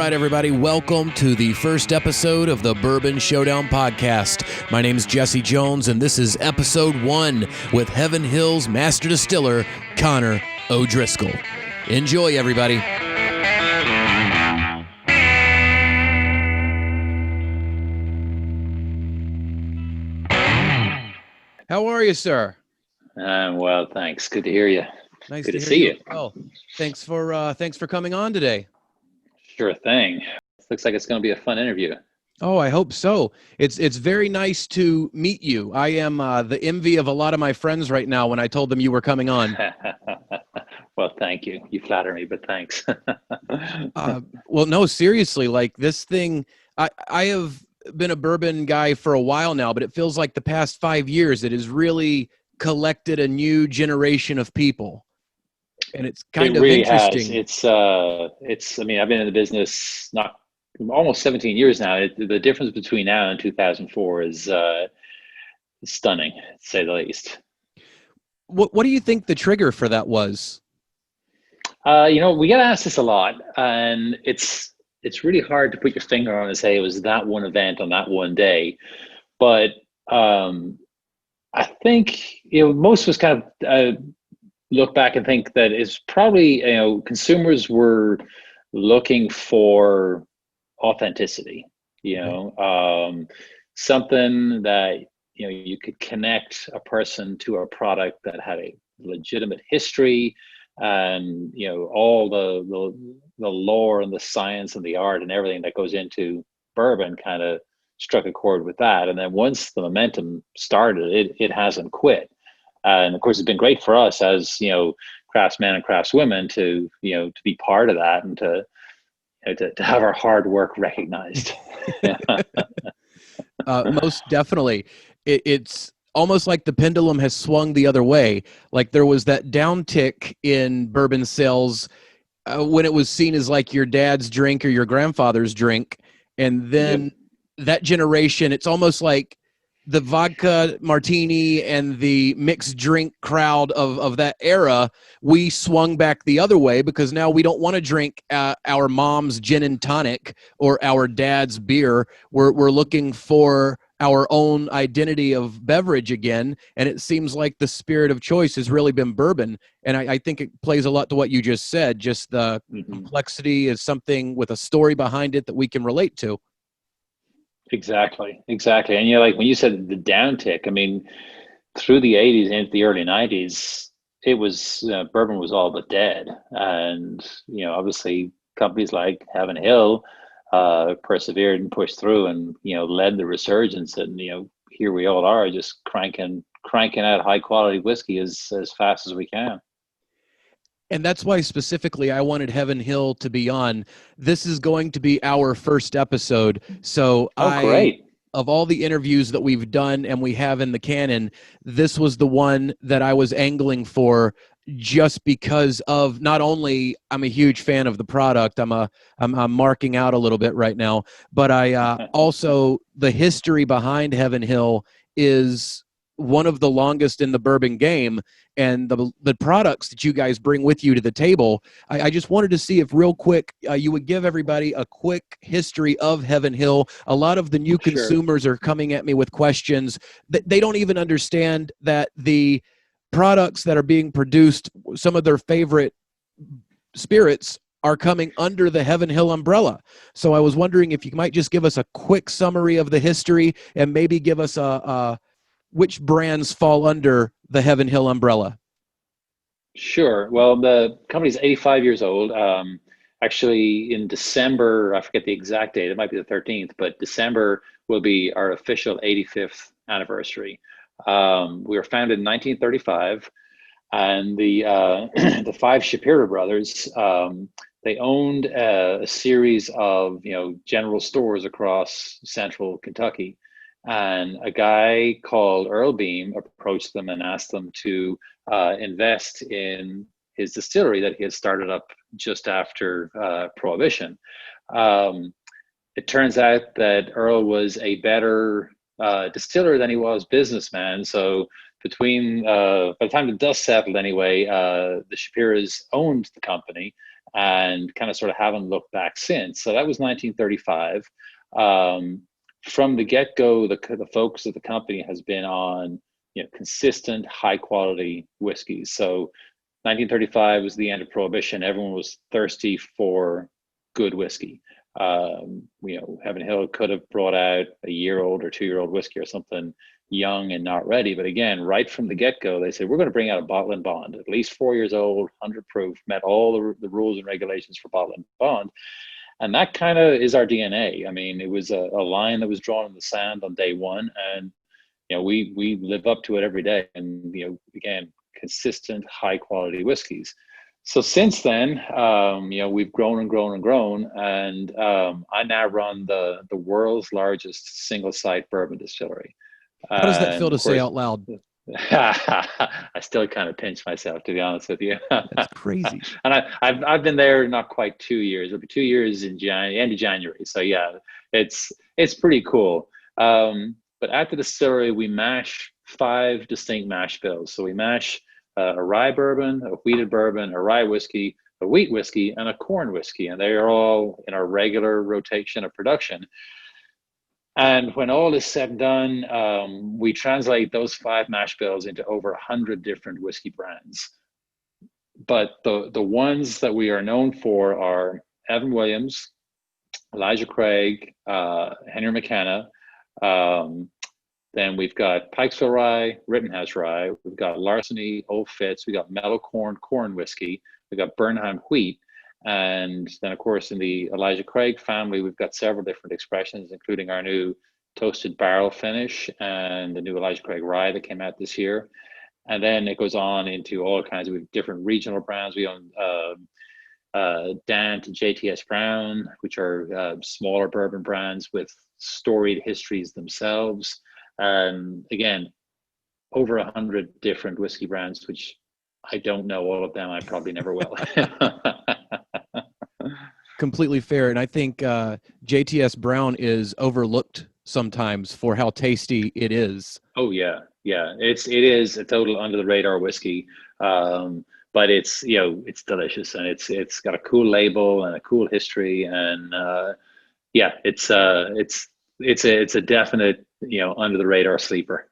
right, everybody, welcome to the first episode of the Bourbon Showdown Podcast. My name is Jesse Jones, and this is episode 1 with Heaven Hill's Master Distiller, Conor O'Driscoll. Enjoy, everybody. How are you, sir? I'm well, thanks. Good to hear you. Nice Good to to hear see you. you. Well, thanks for coming on today. Sure thing. Looks like it's going to be a fun interview. Oh, I hope so. It's very nice to meet you. I am the envy of a lot of my friends right now when I told them you were coming on. Well, thank you. You flatter me, but thanks. Well, no, seriously, like this thing, I have been a bourbon guy for a while now, but it feels like the past 5 years it has really collected a new generation of people. And it's kind It of really interesting. has. I mean, I've been in the business not almost 17 years now. The difference between now and 2004 is stunning, to say the least. What do you think the trigger for that was? We get asked this a lot, and it's really hard to put your finger on and say it was that one event on that one day. But I think most of us kind of look back and think that it's probably consumers were looking for authenticity. Something that you could connect a person to a product that had a legitimate history, and all the lore and the science and the art and everything that goes into bourbon kind of struck a chord with that. And then once the momentum started, it hasn't quit. And of course, it's been great for us as craftsmen and craftswomen to be part of that and to have our hard work recognized. Most definitely. It's almost like the pendulum has swung the other way. Like there was that downtick in bourbon sales when it was seen as like your dad's drink or your grandfather's drink. And then that generation, it's almost like the vodka martini and the mixed drink crowd of that era, we swung back the other way because now we don't want to drink our mom's gin and tonic or our dad's beer. We're looking for our own identity of beverage again, and it seems like the spirit of choice has really been bourbon. And I think it plays a lot to what you just said. Just the complexity is something with a story behind it that we can relate to. Exactly. And like when you said the downtick, I mean, through the 80s and into the early 90s, it was bourbon was all but dead. And obviously companies like Heaven Hill persevered and pushed through and led the resurgence. And here we all are, just cranking out high quality whiskey as fast as we can. And that's why specifically I wanted Heaven Hill to be on. This is going to be our first episode. So Great. Of all the interviews that we've done and we have in the canon, this was the one that I was angling for, just because of not only I'm a huge fan of the product, I'm marking out a little bit right now, but I also the history behind Heaven Hill is one of the longest in the bourbon game, and the products that you guys bring with you to the table. I just wanted to see if real quick you would give everybody a quick history of Heaven Hill. A lot of the new consumers are coming at me with questions that they don't even understand that the products that are being produced, some of their favorite spirits are coming under the Heaven Hill umbrella. So I was wondering if you might just give us a quick summary of the history and maybe give us which brands fall under the Heaven Hill umbrella. Sure. Well, the company's 85 years old. Actually, in December, I forget the exact date, it might be the 13th, but December will be our official 85th anniversary. We were founded in 1935, and the the five Shapiro brothers, they owned a series of general stores across central Kentucky. And a guy called Earl Beam approached them and asked them to invest in his distillery that he had started up just after Prohibition. It turns out that Earl was a better distiller than he was businessman. So between by the time the dust settled anyway, the Shapiras owned the company, and kind of sort of haven't looked back since. So that was 1935. From the get-go, the focus of the company has been on consistent, high-quality whiskeys. So 1935 was the end of Prohibition. Everyone was thirsty for good whiskey. Heaven Hill could have brought out a year-old or 2-year-old whiskey or something young and not ready. But again, right from the get-go, they said, we're going to bring out a bottle and bond, at least 4 years old, 100 proof, met all the rules and regulations for bottle and bond. And that kind of is our DNA. I mean, it was a line that was drawn in the sand on day one, and we live up to it every day. And again, consistent, high quality whiskeys. So since then, we've grown and grown and grown, and I now run the world's largest single site bourbon distillery. How does that feel to say out loud? I still kind of pinch myself, to be honest with you. That's crazy. And I've been there not quite 2 years. It'll be 2 years in end of January. So yeah, it's pretty cool. But at the distillery, we mash 5 distinct mash bills. So we mash a rye bourbon, a wheated bourbon, a rye whiskey, a wheat whiskey, and a corn whiskey, and they are all in our regular rotation of production. And when all is said and done, we translate those 5 mash bills into over 100 different whiskey brands. But the ones that we are known for are Evan Williams, Elijah Craig, Henry McKenna. Then we've got Pikesville Rye, Rittenhouse Rye. We've got Larceny, Old Fitz. We got Mellow Corn whiskey. We got Bernheim Wheat. And then, of course, in the Elijah Craig family, we've got several different expressions, including our new toasted barrel finish and the new Elijah Craig Rye that came out this year. And then it goes on into all kinds of different regional brands. We own Dant and JTS Brown, which are smaller bourbon brands with storied histories themselves. Again, over 100 different whiskey brands, which I don't know all of them. I probably never will. Completely fair. And I think JTS Brown is overlooked sometimes for how tasty it is. Oh yeah. It is a total under the radar whiskey. But it's delicious, and it's got a cool label and a cool history. And it's a definite, under the radar sleeper.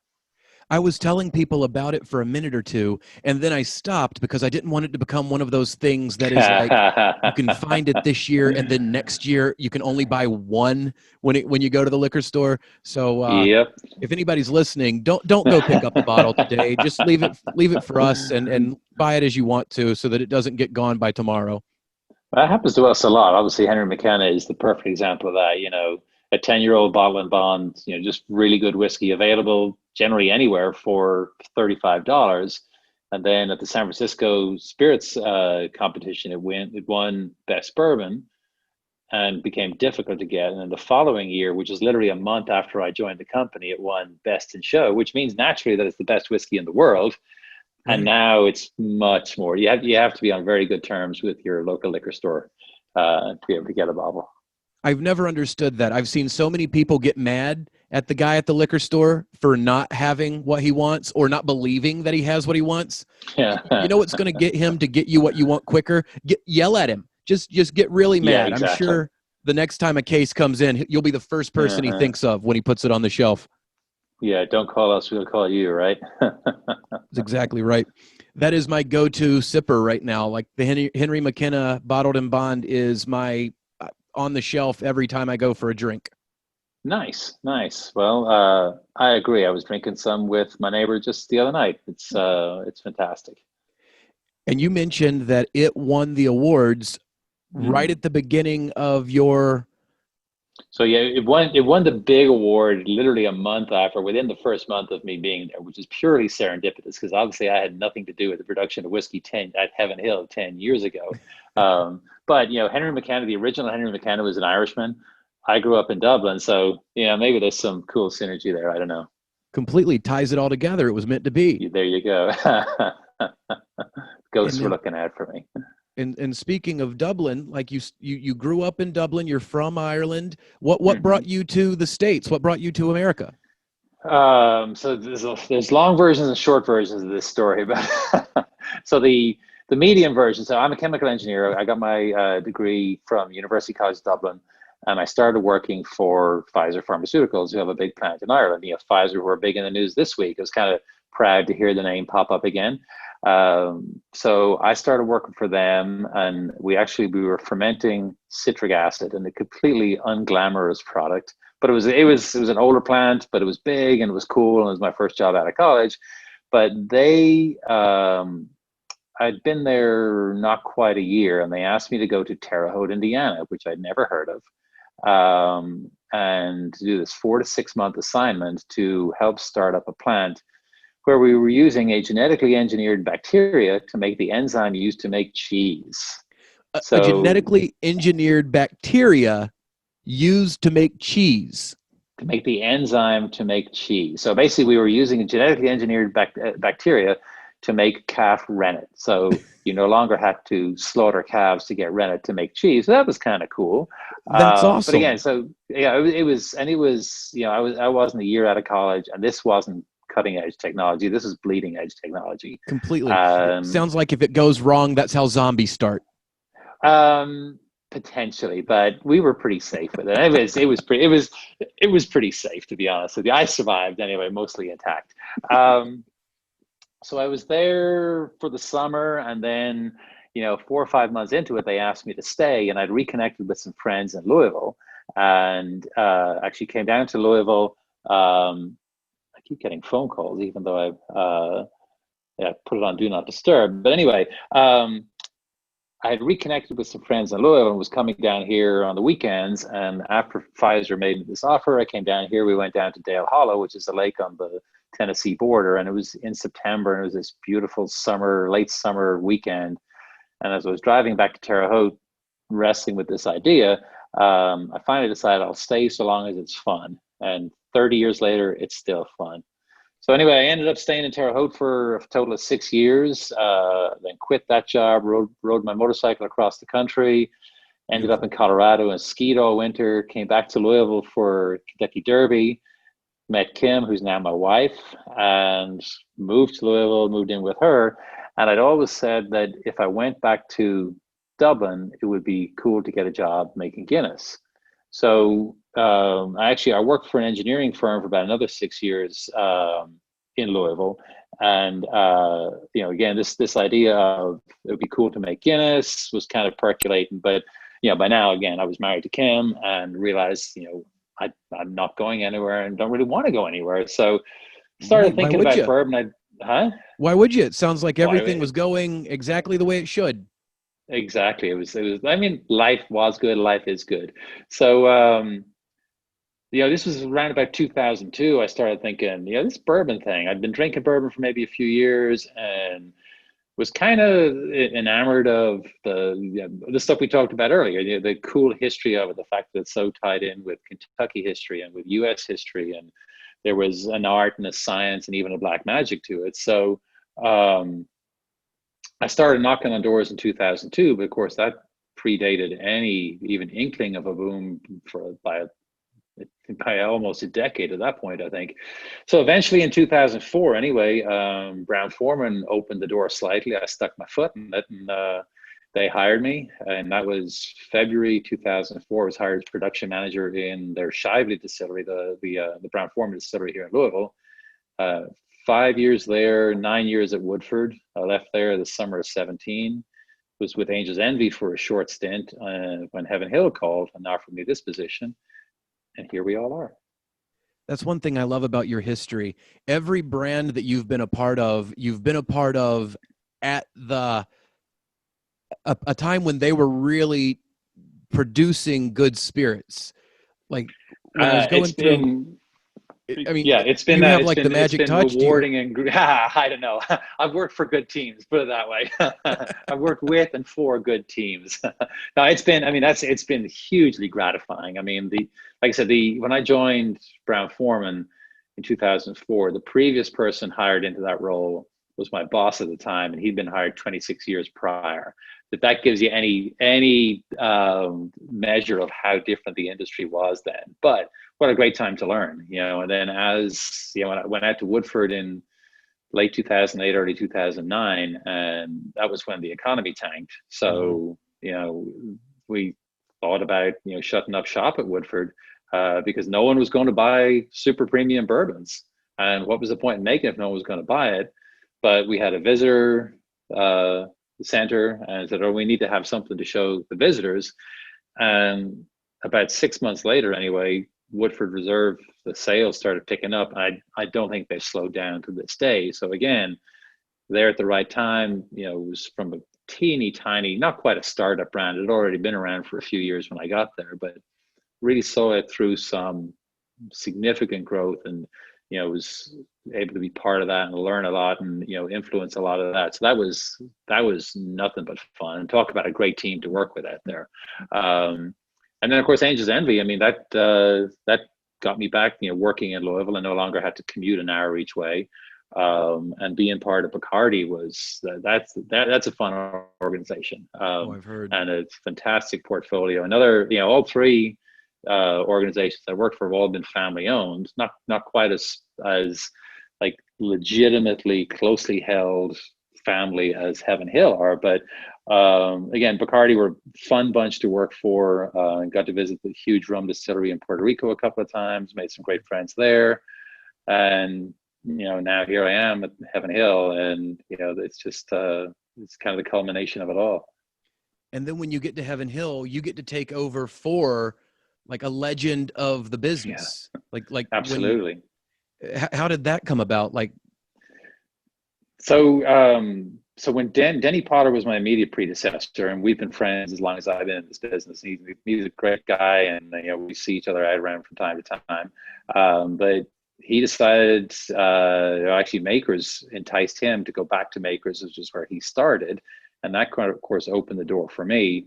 I was telling people about it for a minute or two, and then I stopped because I didn't want it to become one of those things that is like you can find it this year, and then next year you can only buy one when you go to the liquor store. So yep. If anybody's listening, don't go pick up the bottle today. Just leave it for us and buy it as you want to, so that it doesn't get gone by tomorrow. That happens to us a lot. Obviously, Henry McKenna is the perfect example of that. A 10-year-old bottle and bond, just really good whiskey, available generally anywhere for $35. And then at the San Francisco Spirits competition, it won Best Bourbon and became difficult to get. And then the following year, which is literally a month after I joined the company, it won Best in Show, which means naturally that it's the best whiskey in the world. Mm-hmm. And now it's much more. You have to be on very good terms with your local liquor store to be able to get a bottle. I've never understood that. I've seen so many people get mad at the guy at the liquor store for not having what he wants or not believing that he has what he wants. Yeah. You know what's going to get him to get you what you want quicker? Yell at him. Just get really mad. Yeah, exactly. I'm sure the next time a case comes in, you'll be the first person he thinks of when he puts it on the shelf. Yeah, don't call us, we'll call you, right? That's exactly right. That is my go-to sipper right now. Like the Henry McKenna Bottled and Bond is my on the shelf every time I go for a drink. Nice. Well, I agree. I was drinking some with my neighbor just the other night. It's fantastic. And you mentioned that it won the awards right at the beginning of your. So yeah, it won the big award literally a month after, within the first month of me being there, which is purely serendipitous because obviously I had nothing to do with the production of whiskey at Heaven Hill 10 years ago. But Henry McKenna, the original Henry McKenna, was an Irishman. I grew up in Dublin, so maybe there's some cool synergy there. I don't know. Completely ties it all together. It was meant to be. There you go. Ghosts were looking out for me. And speaking of Dublin, like you grew up in Dublin. You're from Ireland. What brought you to the States? What brought you to America? So there's long versions and short versions of this story, but so the the medium version. So I'm a chemical engineer. I got my degree from University College Dublin, and I started working for Pfizer Pharmaceuticals, who have a big plant in Ireland. Pfizer, who are big in the news this week. I was kind of proud to hear the name pop up again. So I started working for them, and we were fermenting citric acid, in a completely unglamorous product. But it was an older plant, but it was big and it was cool, and it was my first job out of college. But I'd been there not quite a year, and they asked me to go to Terre Haute, Indiana, which I'd never heard of, and to do this 4 to 6 month assignment to help start up a plant where we were using a genetically engineered bacteria to make the enzyme used to make cheese. A genetically engineered bacteria used to make cheese. To make the enzyme to make cheese. So basically, we were using a genetically engineered bacteria to make calf rennet. So you no longer had to slaughter calves to get rennet to make cheese. So that was kind of cool. That's awesome. But again, so yeah, it was, I wasn't a year out of college, and this wasn't cutting edge technology. This is bleeding edge technology. Completely. Sounds like if it goes wrong, that's how zombies start. Potentially, but we were pretty safe with it. It was pretty safe, to be honest with you. I survived anyway, mostly intact. So I was there for the summer, and then 4 or 5 months into it, they asked me to stay, and I'd reconnected with some friends in Louisville, and actually came down to Louisville. I keep getting phone calls, even though I've put it on Do Not Disturb. But anyway, I had reconnected with some friends in Louisville and was coming down here on the weekends. And after Pfizer made me this offer, I came down here. We went down to Dale Hollow, which is a lake on the Tennessee border. And it was in September, and it was this beautiful late summer weekend. And as I was driving back to Terre Haute, wrestling with this idea, I finally decided I'll stay so long as it's fun. And 30 years later, it's still fun. So anyway, I ended up staying in Terre Haute for a total of 6 years, then quit that job, rode my motorcycle across the country, ended up in Colorado and skied all winter, came back to Louisville for Kentucky Derby, met Kim, who's now my wife, and moved to Louisville, moved in with her. And I'd always said that if I went back to Dublin, it would be cool to get a job making Guinness. So I worked for an engineering firm for about another 6 years in Louisville, and again, this idea of it would be cool to make Guinness was kind of percolating. But by now, again, I was married to Kim and realized I'm not going anywhere and don't really want to go anywhere. So started thinking about bourbon. Why would you? It sounds like everything was going exactly the way it should. Exactly. It was, I mean, life was good. Life is good. So, this was around about 2002. I started thinking, this bourbon thing. I'd been drinking bourbon for maybe a few years and was kind of enamored of the stuff we talked about earlier, the cool history of it, the fact that it's so tied in with Kentucky history and with U.S. history. And there was an art and a science and even a black magic to it. So, I started knocking on doors in 2002, but of course that predated any even inkling of a boom by almost a decade at that point, I think. So eventually in 2004, anyway, Brown-Forman opened the door slightly. I stuck my foot in it, and they hired me. And that was February 2004. I was hired as production manager in their Shively distillery, the Brown-Forman distillery here in Louisville. 5 years there, 9 years at Woodford. I left there the summer of 17. Was with Angel's Envy for a short stint when Heaven Hill called and offered me this position. And here we all are. That's one thing I love about your history. Every brand that you've been a part of at a time when they were really producing good spirits. Like when I was going through. It's been the magic touch. Rewarding and I don't know. I've worked for good teams, put it that way. I've worked with and for good teams. No, it's been hugely gratifying. I mean, like I said, when I joined Brown-Forman in 2004, the previous person hired into that role was my boss at the time, and he'd been hired 26 years prior. That gives you any measure of how different the industry was then. But what a great time to learn, And then when I went out to Woodford in late 2008, early 2009, and that was when the economy tanked. So, we thought about, shutting up shop at Woodford, because no one was going to buy super premium bourbons. And what was the point in making it if no one was going to buy it? But we had a visitor center, and said, "Oh, we need to have something to show the visitors." And about 6 months later, anyway, Woodford Reserve, the sales started picking up. I don't think they've slowed down to this day. So again, there at the right time. It was from a teeny tiny, not quite a startup brand. It had already been around for a few years when I got there, but really saw it through some significant growth, and was able to be part of that and learn a lot, and influence a lot of that. So that was nothing but fun, and talk about a great team to work with out there. And then of course Angel's Envy. I mean, that got me back, working in Louisville. I no longer had to commute an hour each way. And being part of Bacardi that's a fun organization. I've heard. And a fantastic portfolio. Another, all three organizations I worked for have all been family owned, not quite as like legitimately closely held family as Heaven Hill are, but again, Bacardi were a fun bunch to work for. Got to visit the huge rum distillery in Puerto Rico a couple of times, made some great friends there. And now here I am at Heaven Hill, and it's just it's kind of the culmination of it all. And then when you get to Heaven Hill, you get to take over for like a legend of the business. Yeah. Like Absolutely. How did that come about? Like, so when Denny Potter was my immediate predecessor, and we've been friends as long as I've been in this business. He's a great guy, and we see each other out around from time to time. But he decided, actually Makers enticed him to go back to Makers, which is where he started. And that, of course, opened the door for me.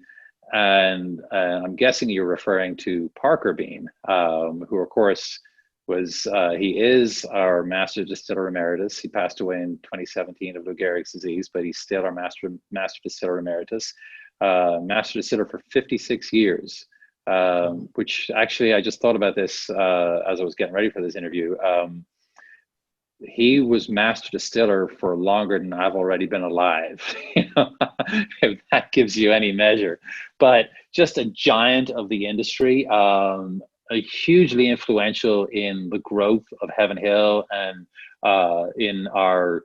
And I'm guessing you're referring to Parker Bean, who, of course, he is our Master Distiller Emeritus. He passed away in 2017 of Lou Gehrig's disease, but he's still our Master Distiller Emeritus. Master Distiller for 56 years. Which actually, I just thought about this as I was getting ready for this interview. He was Master Distiller for longer than I've already been alive, if that gives you any measure. But just a giant of the industry, hugely influential in the growth of Heaven Hill, and in our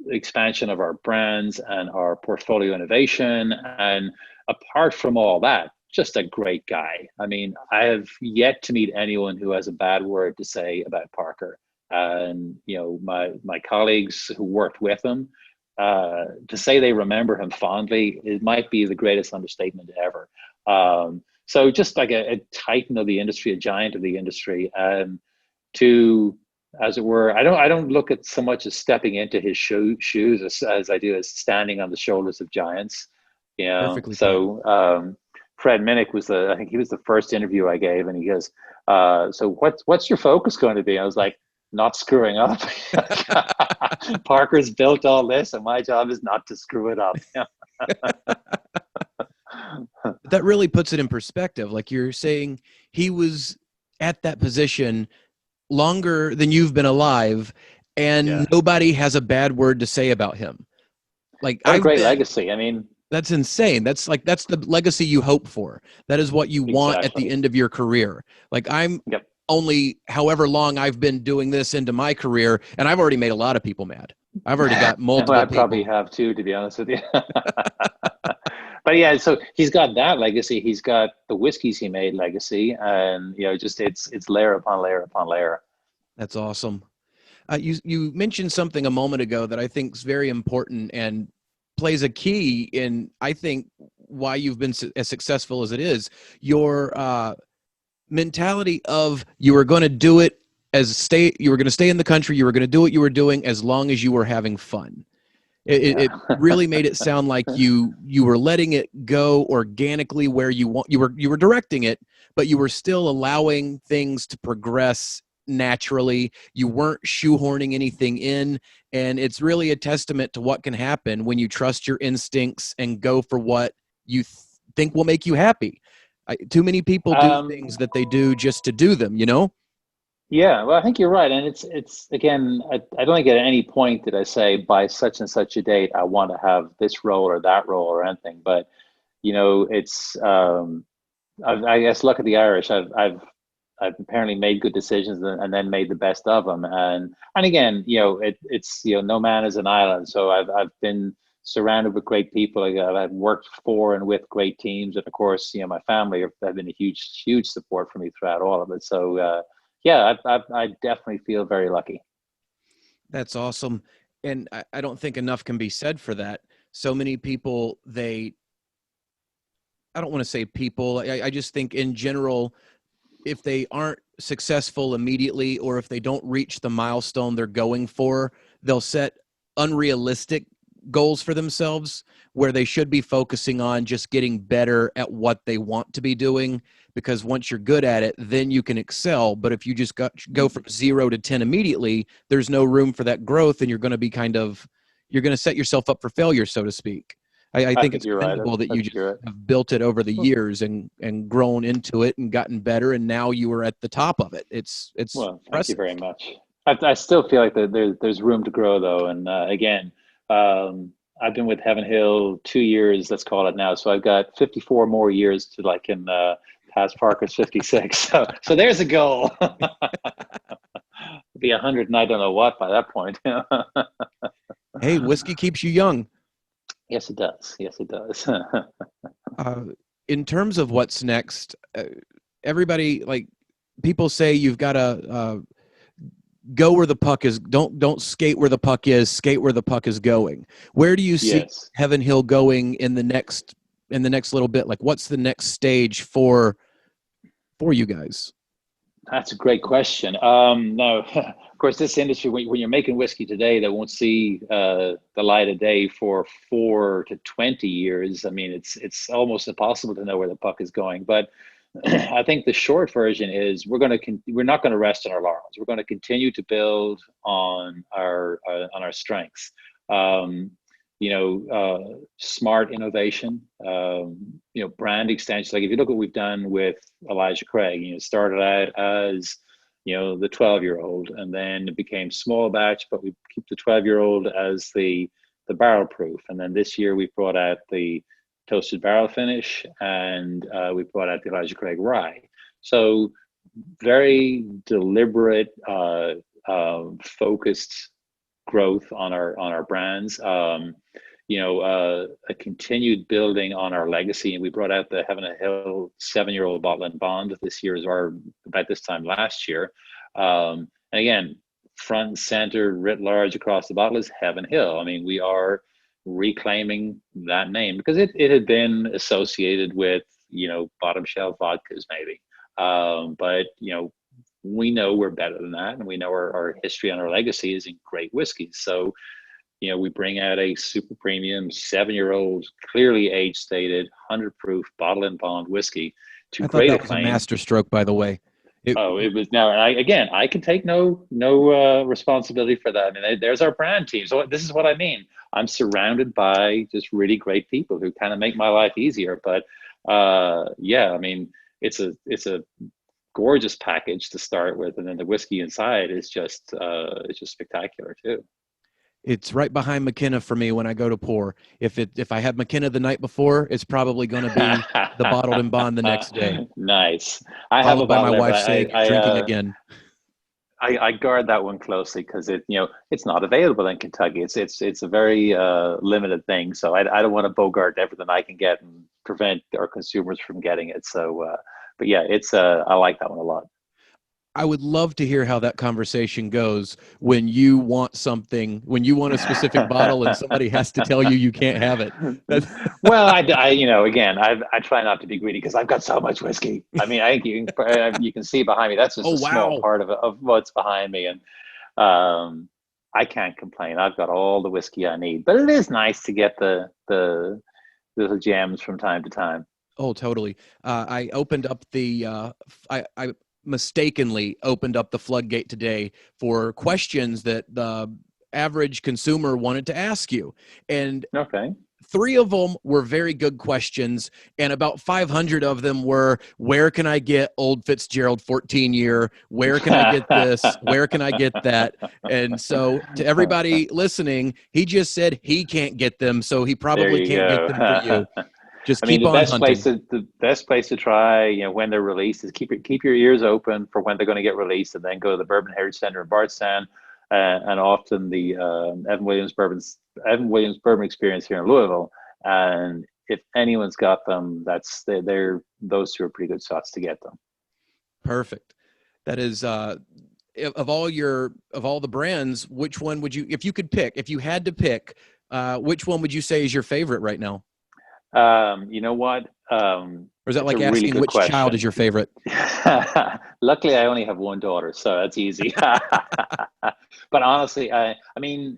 expansion of our brands and our portfolio innovation. And apart from all that, just a great guy. I mean, I have yet to meet anyone who has a bad word to say about Parker. And my colleagues who worked with him, to say they remember him fondly, it might be the greatest understatement ever. So just like a titan of the industry, a giant of the industry, to, as it were, I don't look at so much as stepping into his shoes as I do as standing on the shoulders of giants. Perfectly so. Fred Minnick I think he was the first interview I gave, and he goes, "So what's your focus going to be?" I was like, "Not screwing up." Parker's built all this, and my job is not to screw it up. That really puts it in perspective. Like you're saying, he was at that position longer than you've been alive, and nobody has a bad word to say about him. Like, a great legacy. I mean, that's insane. That's the legacy you hope for. That is what you want at the end of your career. Like I'm only however long I've been doing this into my career, and I've already made a lot of people mad. I've already got multiple I probably have too, to be honest with you. But yeah, so he's got that legacy. He's got the whiskeys he made legacy, and just it's layer upon layer upon layer. That's awesome. You mentioned something a moment ago that I think is very important and plays a key in, I think, why you've been as successful as it is. Your mentality of you were going to do it you were going to stay in the country, you were going to do what you were doing as long as you were having fun. It really made it sound like you were letting it go organically where you were directing it, but you were still allowing things to progress naturally. You weren't shoehorning anything in, and it's really a testament to what can happen when you trust your instincts and go for what you think will make you happy. Too many people do things that they do just to do them, Yeah, well, I think you're right, and it's again, I don't think at any point did I say by such and such a date I want to have this role or that role or anything. But it's I guess look at the Irish. I've apparently made good decisions and then made the best of them. And again, it's no man is an island. So I've been surrounded with great people. I've worked for and with great teams, and of course, my family have been a huge support for me throughout all of it. So yeah, I definitely feel very lucky. That's awesome. And I don't think enough can be said for that. So many people, I don't want to say people, I just think in general, if they aren't successful immediately, or if they don't reach the milestone they're going for, they'll set unrealistic goals for themselves where they should be focusing on just getting better at what they want to be doing. Because once you're good at it, then you can excel. But if you just go from 0 to 10 immediately, there's no room for that growth, and you're going to be you're going to set yourself up for failure, so to speak. I think it's commendable that you just have built it over the years and grown into it and gotten better, and now you are at the top of it. It's well, impressive. thank you very much. I still feel like there's room to grow though, and again, I've been with Heaven Hill 2 years, let's call it now. So I've got 54 more years to like in past Parker's 56. So there's a goal. Be 100 and I don't know what by that point. Hey, whiskey keeps you young. Yes, it does. Yes, it does. In terms of what's next, everybody, like, people say you've got to go where the puck is. Don't skate where the puck is. Skate where the puck is going. Where do you see Heaven Hill going in the next little bit? Like, what's the next stage for you guys? That's a great question. Now, of course, this industry, when you're making whiskey today, that won't see the light of day for 4 to 20 years. I mean, it's almost impossible to know where the puck is going. But I think the short version is we're not going to rest on our laurels. We're going to continue to build on our strengths. Smart innovation, brand extensions. Like if you look at what we've done with Elijah Craig, it started out as, the 12-year-old, and then it became small batch, but we keep the 12-year-old as the barrel proof. And then this year we brought out the toasted barrel finish, and we brought out the Elijah Craig rye. So very deliberate, focused growth on our brands. A continued building on our legacy, and we brought out the Heaven Hill 7-year-old bottle and bond this year, about this time last year. And again, front and center, writ large across the bottle is Heaven Hill. I mean, we are reclaiming that name because it had been associated with bottom shelf vodkas maybe, but we know we're better than that, and we know our history and our legacy is in great whiskeys. So we bring out a super premium 7-year-old, clearly age stated, 100 proof bottle and bond whiskey to great acclaim. That was a master stroke, by the way. It was. Now, I can take no responsibility for that. I mean, there's our brand team. So this is what I mean. I'm surrounded by just really great people who kind of make my life easier. But I mean, it's a gorgeous package to start with, and then the whiskey inside is just spectacular too. It's right behind McKenna for me when I go to pour. If I have McKenna the night before, it's probably going to be the bottled and bond the next day. Nice. Followed by my wife's saying, drinking again. I guard that one closely because it's not available in Kentucky. It's a very limited thing. So I don't want to bogart everything I can get and prevent our consumers from getting it. So, but yeah, I like that one a lot. I would love to hear how that conversation goes when you want a specific bottle and somebody has to tell you can't have it. Well, I try not to be greedy because I've got so much whiskey. I mean, I think you can see behind me. That's just a small part of what's behind me. And I can't complain. I've got all the whiskey I need, but it is nice to get the little gems from time to time. Oh, totally. I opened up I mistakenly opened up the floodgate today for questions that the average consumer wanted to ask you. And 3 of them were very good questions, and about 500 of them were, where can I get Old Fitzgerald 14-year? Where can I get this? Where can I get that? And so to everybody listening, he just said he can't get them, so he There probably you can't get them for you. go. Just I mean, keep on hunting. the best place to try, when they're released, is keep your ears open for when they're going to get released, and then go to the Bourbon Heritage Center in Bardstown, and often the Evan Williams Bourbon Experience here in Louisville. And if anyone's got them, they're those two are pretty good shots to get them. Perfect. That is of all the brands, which one would you, if you had to pick, which one would you say is your favorite right now? You know what? Or is that like a asking really which question. child is your favorite? Luckily, I only have one daughter, so that's easy. But honestly, I mean,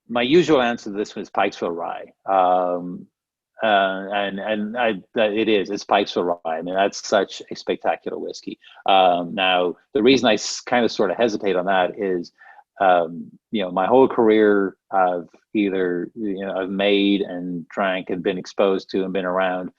my usual answer to this one is Pikesville Rye. It's Pikesville Rye. I mean, that's such a spectacular whiskey. Now, the reason I kind of sort of hesitate on that is, my whole career I've either, I've made and drank and been exposed to and been around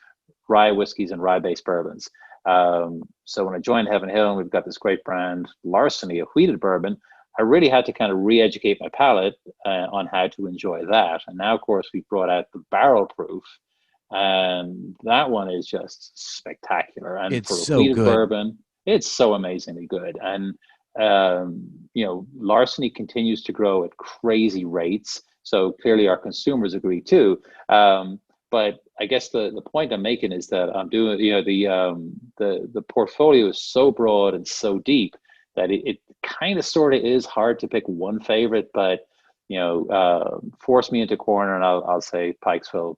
rye whiskeys and rye-based bourbons. So when I joined Heaven Hill, and we've got this great brand, Larceny, a wheated bourbon, I really had to kind of re-educate my palate on how to enjoy that. And now, of course, we've brought out the barrel proof, and that one is just spectacular. And it's for a so wheated good. bourbon, it's so amazingly good. And Larceny continues to grow at crazy rates. So clearly our consumers agree too. But I guess the point I'm making is that I'm doing, the portfolio is so broad and so deep that it kind of sort of is hard to pick one favorite, but force me into a corner and I'll say Pikesville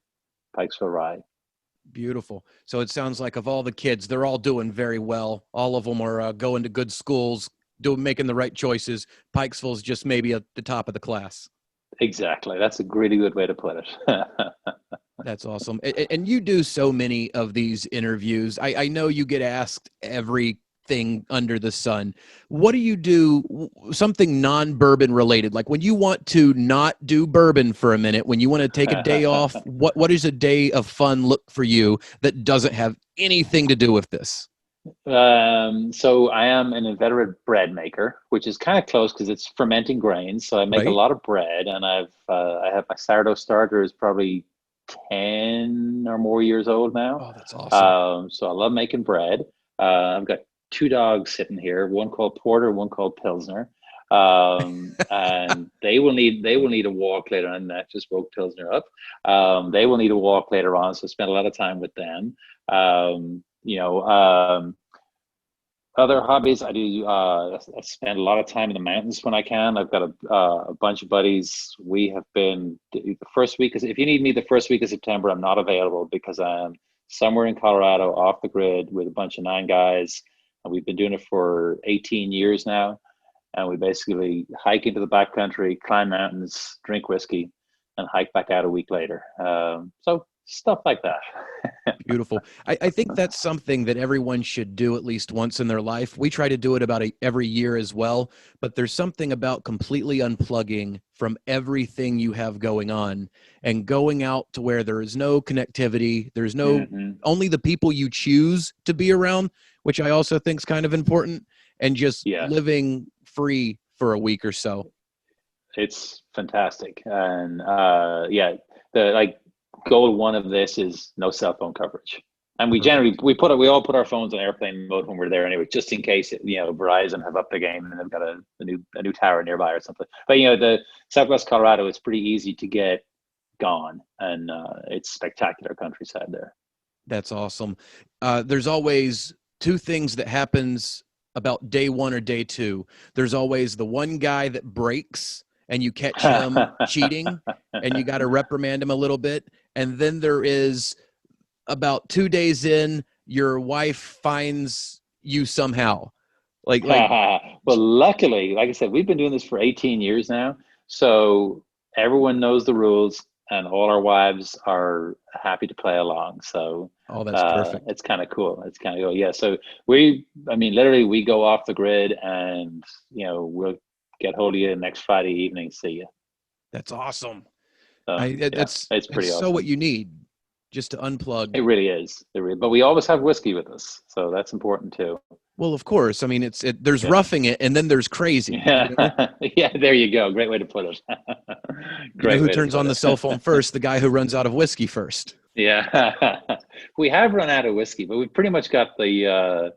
Rye. Beautiful. So it sounds like of all the kids, they're all doing very well. All of them are going to good schools, making the right choices. Pikesville's just maybe at the top of the class. Exactly. That's a really good way to put it. That's awesome. And you do so many of these interviews. I know you get asked everything under the sun. What do you do, something non-bourbon related? Like when you want to not do bourbon for a minute, when you want to take a day off, what is a day of fun look for you that doesn't have anything to do with this? So I am an inveterate bread maker, which is kind of close because it's fermenting grains. So I make a lot of bread, and I have my sourdough starter is probably 10 or more years old now. Oh, that's awesome. So I love making bread. I've got 2 dogs sitting here, one called Porter, one called Pilsner. And they will need a walk later on. That just woke Pilsner up. They will need a walk later on, so I spend a lot of time with them. Other hobbies I do, I spend a lot of time in the mountains when I can. I've got a bunch of buddies. We have been the first week, if you need me the first week of September, I'm not available because I'm somewhere in Colorado off the grid with a bunch of 9 guys. And we've been doing it for 18 years now. And we basically hike into the backcountry, climb mountains, drink whiskey, and hike back out a week later. So stuff like that. Beautiful. I think that's something that everyone should do at least once in their life. We try to do it about every year as well, but there's something about completely unplugging from everything you have going on and going out to where there is no connectivity. There's no, only the people you choose to be around, which I also think is kind of important, and just living free for a week or so. It's fantastic. And goal one of this is no cell phone coverage. And we all put our phones on airplane mode when we're there anyway, just in case Verizon have upped the game and they've got a new tower nearby or something. But the Southwest Colorado is pretty easy to get gone, and it's spectacular countryside there. That's awesome. There's always 2 things that happens about day 1 or day 2. There's always the one guy that breaks and you catch him cheating and you got to reprimand him a little bit. And then there is about 2 days in, your wife finds you somehow. Well, luckily, like I said, we've been doing this for 18 years now. So everyone knows the rules and all our wives are happy to play along. So that's perfect. It's kind of cool. Yeah. So literally we go off the grid and, we'll get hold of you next Friday evening. See you. That's awesome. It's pretty so awesome. what you need, just to unplug. It really is. But we always have whiskey with us, so that's important too. Well, of course. I mean, there's roughing it, and then there's crazy. Yeah, yeah. There you go. Great way to put it. You know Great who way to turns put on the it. cell phone first? The guy who runs out of whiskey first. Yeah, we have run out of whiskey, but we've pretty much got the.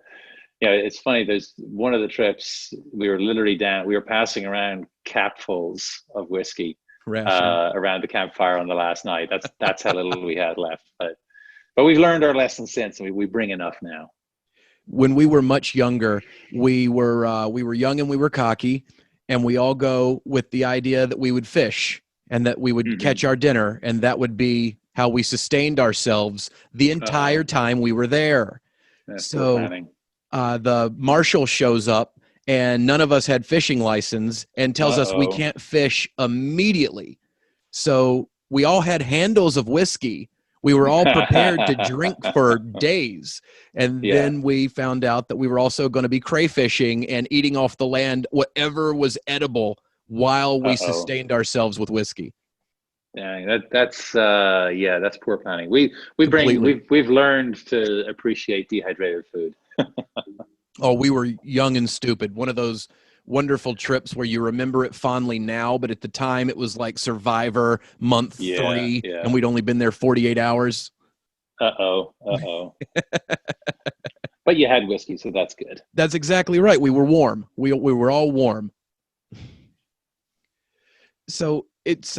It's funny. There's one of the trips we were literally down. We were passing around capfuls of whiskey around the campfire on the last night. That's how little we had left. But we've learned our lesson since, and we bring enough now. When we were much younger, we were young and we were cocky, and we all go with the idea that we would fish and that we would catch our dinner, and that would be how we sustained ourselves the entire time we were there. That's so the marshal shows up, and none of us had fishing license, and tells us we can't fish immediately. So we all had handles of whiskey. We were all prepared to drink for days. And then we found out that we were also going to be crayfishing and eating off the land whatever was edible while we sustained ourselves with whiskey. Yeah, that's poor planning. We've learned to appreciate dehydrated food. Oh, we were young and stupid. One of those wonderful trips where you remember it fondly now, but at the time it was like Survivor month 3, and we'd only been there 48 hours. But you had whiskey, so that's good. That's exactly right. We were warm. We were all warm. So it's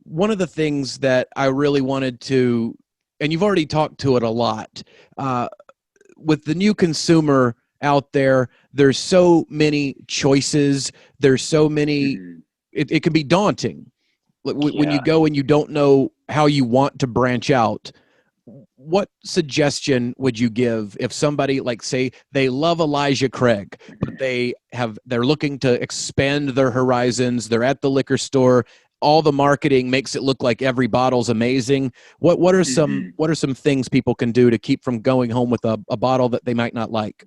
one of the things that I really wanted to, and you've already talked to it a lot, with the new consumer out there, there's so many choices. There's so many, it can be daunting when you go and you don't know how you want to branch out. What suggestion would you give if somebody, like, say they love Elijah Craig, but they're looking to expand their horizons, they're at the liquor store, all the marketing makes it look like every bottle's amazing. What are some things people can do to keep from going home with a bottle that they might not like?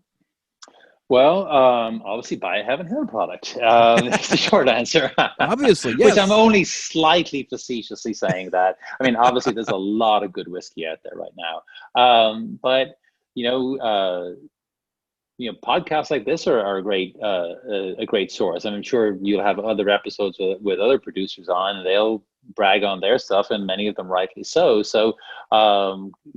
Well, obviously buy a Heaven Hill product. That's the short answer. Obviously, yes. Which I'm only slightly facetiously saying that. I mean, obviously there's a lot of good whiskey out there right now. But podcasts like this are a great source. And I'm sure you'll have other episodes with other producers on, and they'll brag on their stuff, and many of them rightly so. So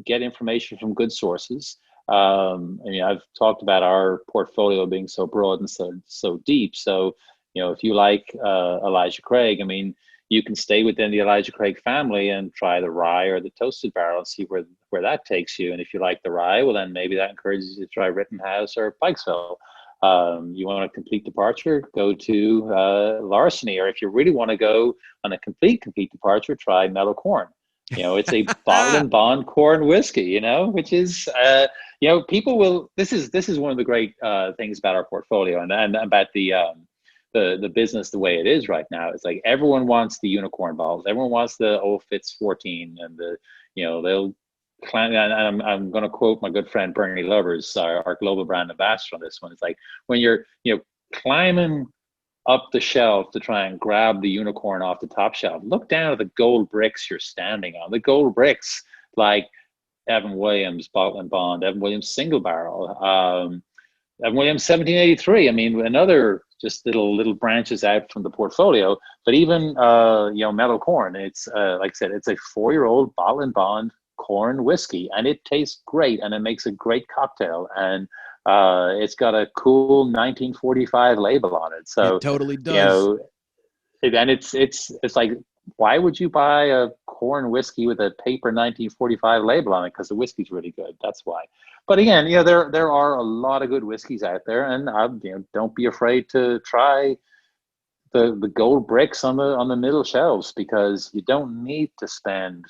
get information from good sources. I've talked about our portfolio being so broad and so deep. So, if you like Elijah Craig, I mean, you can stay within the Elijah Craig family and try the rye or the toasted barrel and see where that takes you. And if you like the rye, well, then maybe that encourages you to try Rittenhouse or Pikesville. You want a complete departure, go to Larceny, or if you really want to go on a complete departure, try Mellow Corn. It's a bottle and bond corn whiskey, which is, people will, this is one of the great things about our portfolio and about the business the way it is right now. It's like everyone wants the unicorn bottles. Everyone wants the Fitz 14 and they'll climb. And I'm going to quote my good friend Bernie Lovers, our global brand ambassador on this one. It's like when you're, climbing up the shelf to try and grab the unicorn off the top shelf, look down at the gold bricks you're standing on. The gold bricks, like Evan Williams Bottle and Bond, Evan Williams Single Barrel, Evan Williams 1783. I mean, another just little branches out from the portfolio. But even Mellow Corn, it's like I said, it's a 4-year-old Bottle and Bond corn whiskey, and it tastes great, and it makes a great cocktail, and it's got a cool 1945 label on it. So it totally does. And it's like, why would you buy a corn whiskey with a paper 1945 label on it? Because the whiskey's really good. That's why. But again, there are a lot of good whiskeys out there, and don't be afraid to try the gold bricks on the middle shelves, because you don't need to spend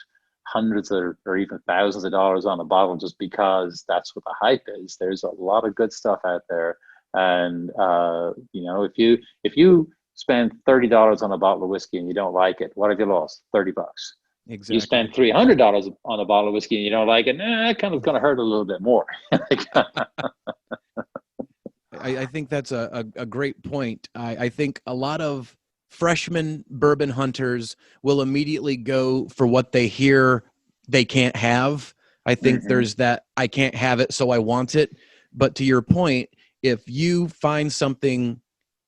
hundreds or even thousands of dollars on a bottle just because that's what the hype is. There's a lot of good stuff out there, and if you spend $30 on a bottle of whiskey and you don't like it, what have you lost? $30. Exactly. You spend $300 on a bottle of whiskey and you don't like it, it kind of going to hurt a little bit more. I think that's a great point. I think a lot of freshman bourbon hunters will immediately go for what they hear they can't have. I think there's that I can't have it, so I want it. But to your point, if you find something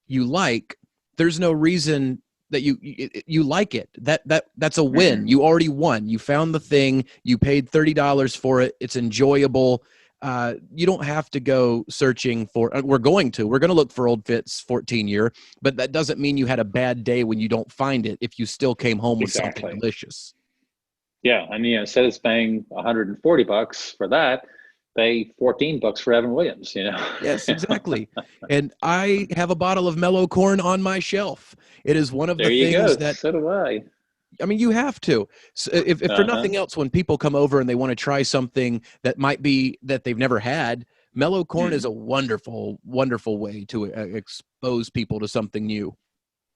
you like, there's no reason that you like it. That's a win. You already won. You found the thing. You paid $30 for it. It's enjoyable. You don't have to go searching for. We're going to look for Old Fitz 14 year, but that doesn't mean you had a bad day when you don't find it. If you still came home with something delicious. Yeah, and instead of paying $140 for that, pay $14 for Evan Williams. Yes, exactly. And I have a bottle of Mellow Corn on my shelf. It is one of the things that. So do I. I mean, you have to. So if for nothing else, when people come over and they want to try something that might be that they've never had, Mellow Corn is a wonderful, wonderful way to expose people to something new.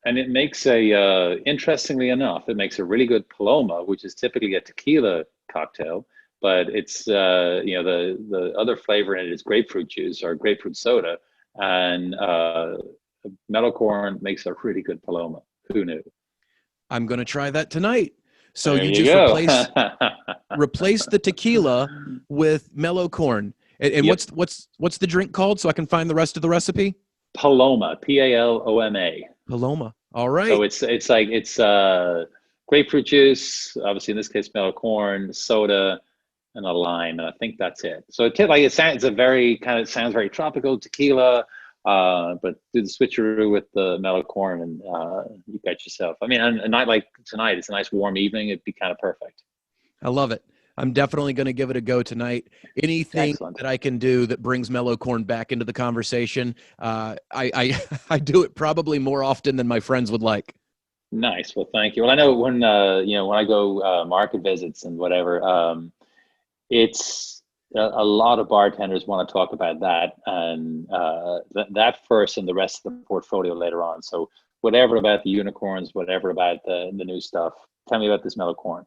And it makes interestingly enough, it makes a really good Paloma, which is typically a tequila cocktail, but it's, the other flavor in it is grapefruit juice or grapefruit soda. And Mellow Corn makes a really good Paloma. Who knew? I'm going to try that tonight. So there you just replace the tequila with Mellow Corn. And what's the drink called so I can find the rest of the recipe? Paloma, Paloma. Paloma. All right. So it's grapefruit juice, obviously in this case Mellow Corn, soda, and a lime, and I think that's it. So it sounds very tropical tequila, but do the switcheroo with the Mellow Corn, and you got yourself. I mean, a night like tonight, it's a nice warm evening. It'd be kind of perfect. I love it. I'm definitely going to give it a go tonight. Anything that I can do that brings Mellow Corn back into the conversation, I do it probably more often than my friends would like. Nice. Well, thank you. Well, I know when I go market visits and whatever, it's a lot of bartenders want to talk about that, and that first, and the rest of the portfolio later on. So whatever about the unicorns, whatever about the new stuff, tell me about this Mellow Corn.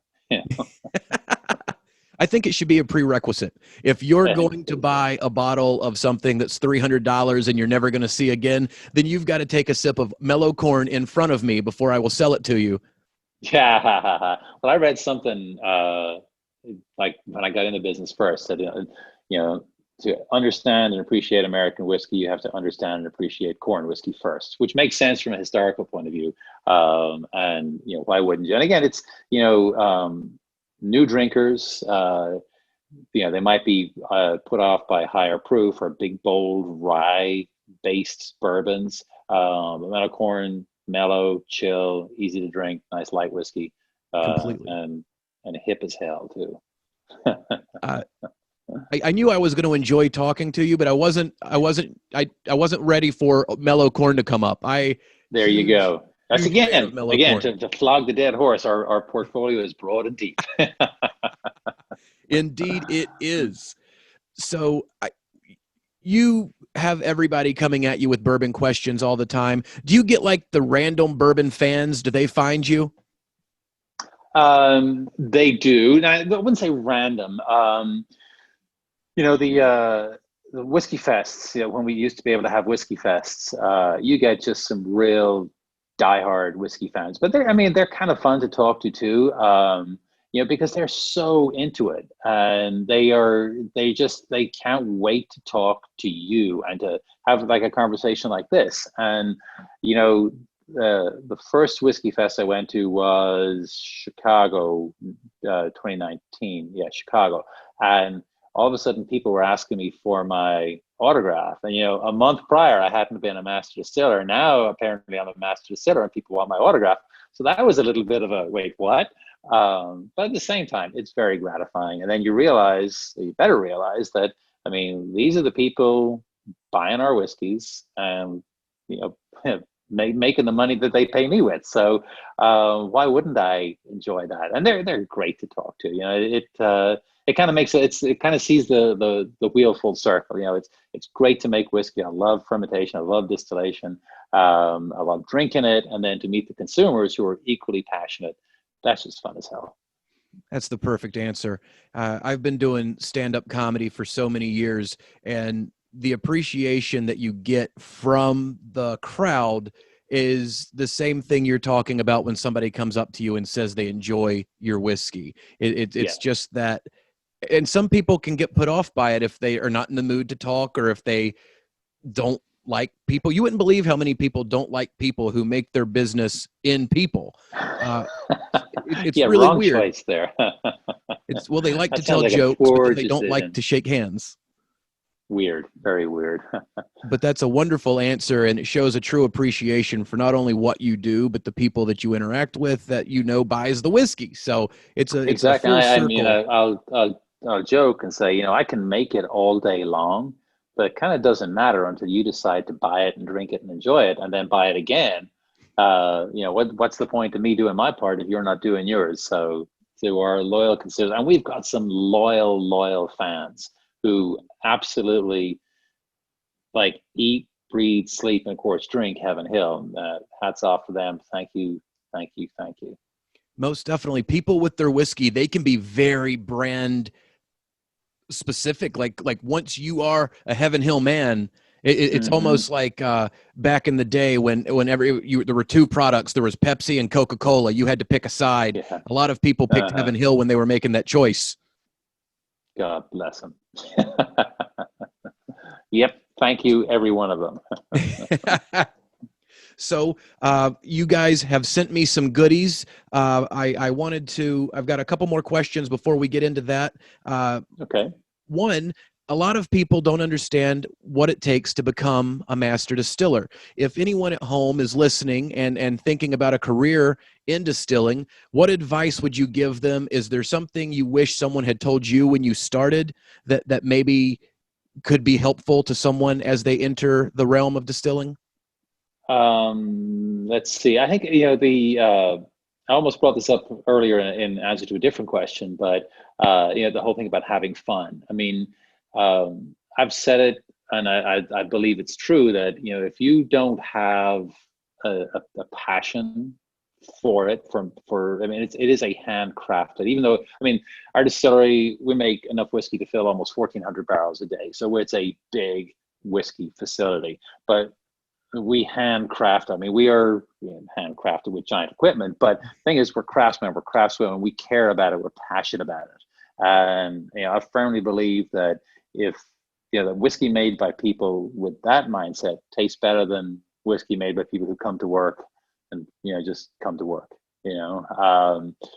I think it should be a prerequisite. If you're going to buy a bottle of something that's $300 and you're never going to see again, then you've got to take a sip of Mellow Corn in front of me before I will sell it to you. Yeah. Well, I read something like when I got into business first, that to understand and appreciate American whiskey, you have to understand and appreciate corn whiskey first, which makes sense from a historical point of view. And why wouldn't you? And again, it's new drinkers, they might be put off by higher proof or big, bold, rye-based bourbons. Mellow Corn, mellow, chill, easy to drink, nice light whiskey, Completely. and hip as hell too. I knew I was going to enjoy talking to you, but I wasn't ready for Mellow Corn to come up. There you go. That's again Corn. to flog the dead horse. Our portfolio is broad and deep. Indeed, it is. So you have everybody coming at you with bourbon questions all the time. Do you get like the random bourbon fans? Do they find you? They do. Now, I wouldn't say random. The whiskey fests. When we used to be able to have whiskey fests, you get just some real diehard whiskey fans, but they're kind of fun to talk to too, because they're so into it, and they can't wait to talk to you and to have like a conversation like this. And the first whiskey fest I went to was Chicago, 2019. Yeah, Chicago, and all of a sudden people were asking me for my autograph. And, a month prior, I hadn't been a master distiller. Now, apparently I'm a master distiller and people want my autograph. So that was a little bit of a, wait, what? But at the same time, it's very gratifying. And then you better realize that, these are the people buying our whiskeys and, making the money that they pay me with. So why wouldn't I enjoy that? And they're great to talk to. It kind of makes it kind of sees the wheel full circle. It's great to make whiskey. I love fermentation. I love distillation. I love drinking it. And then to meet the consumers who are equally passionate, that's just fun as hell. That's the perfect answer. I've been doing stand-up comedy for so many years, and the appreciation that you get from the crowd is the same thing you're talking about when somebody comes up to you and says they enjoy your whiskey. It's just that, and some people can get put off by it if they are not in the mood to talk, or if they don't like people. You wouldn't believe how many people don't like people who make their business in people. It's really wrong weird. choice there. Well, they like That to tell sounds like a jokes, but poor then they don't like decision. to shake hands. Weird, very weird. But that's a wonderful answer, and it shows a true appreciation for not only what you do, but the people that you interact with that buys the whiskey. So it's a Exactly. full I mean, circle. I'll joke and say, I can make it all day long, but it kind of doesn't matter until you decide to buy it and drink it and enjoy it, and then buy it again. What's the point of me doing my part if you're not doing yours? So to our loyal considerers, and we've got some loyal fans who absolutely like eat, breathe, sleep, and of course drink Heaven Hill. Hats off to them. Thank you. Most definitely. People with their whiskey, they can be very brand specific. Like once you are a Heaven Hill man, it's almost like back in the day whenever there were two products, there was Pepsi and Coca-Cola. You had to pick a side. Yeah. A lot of people picked Heaven Hill when they were making that choice. God bless them. Yep. Thank you, every one of them. So you guys have sent me some goodies. I've got a couple more questions before we get into that. Okay. One, a lot of people don't understand what it takes to become a master distiller. If anyone at home is listening and thinking about a career in distilling, what advice would you give them? Is there something you wish someone had told you when you started that maybe could be helpful to someone as they enter the realm of distilling? Let's see. I think I almost brought this up earlier in answer to a different question, but the whole thing about having fun. I mean, I've said it, and I believe it's true that if you don't have a passion for it, I mean, it is a handcrafted. Even though, I mean, our distillery, we make enough whiskey to fill almost 1,400 barrels a day, so it's a big whiskey facility, but we handcraft. I mean, we are handcrafted with giant equipment, but the thing is, we're craftsmen, we're craftswomen, we care about it, we're passionate about it. And I firmly believe that if the whiskey made by people with that mindset tastes better than whiskey made by people who come to work and just come to work.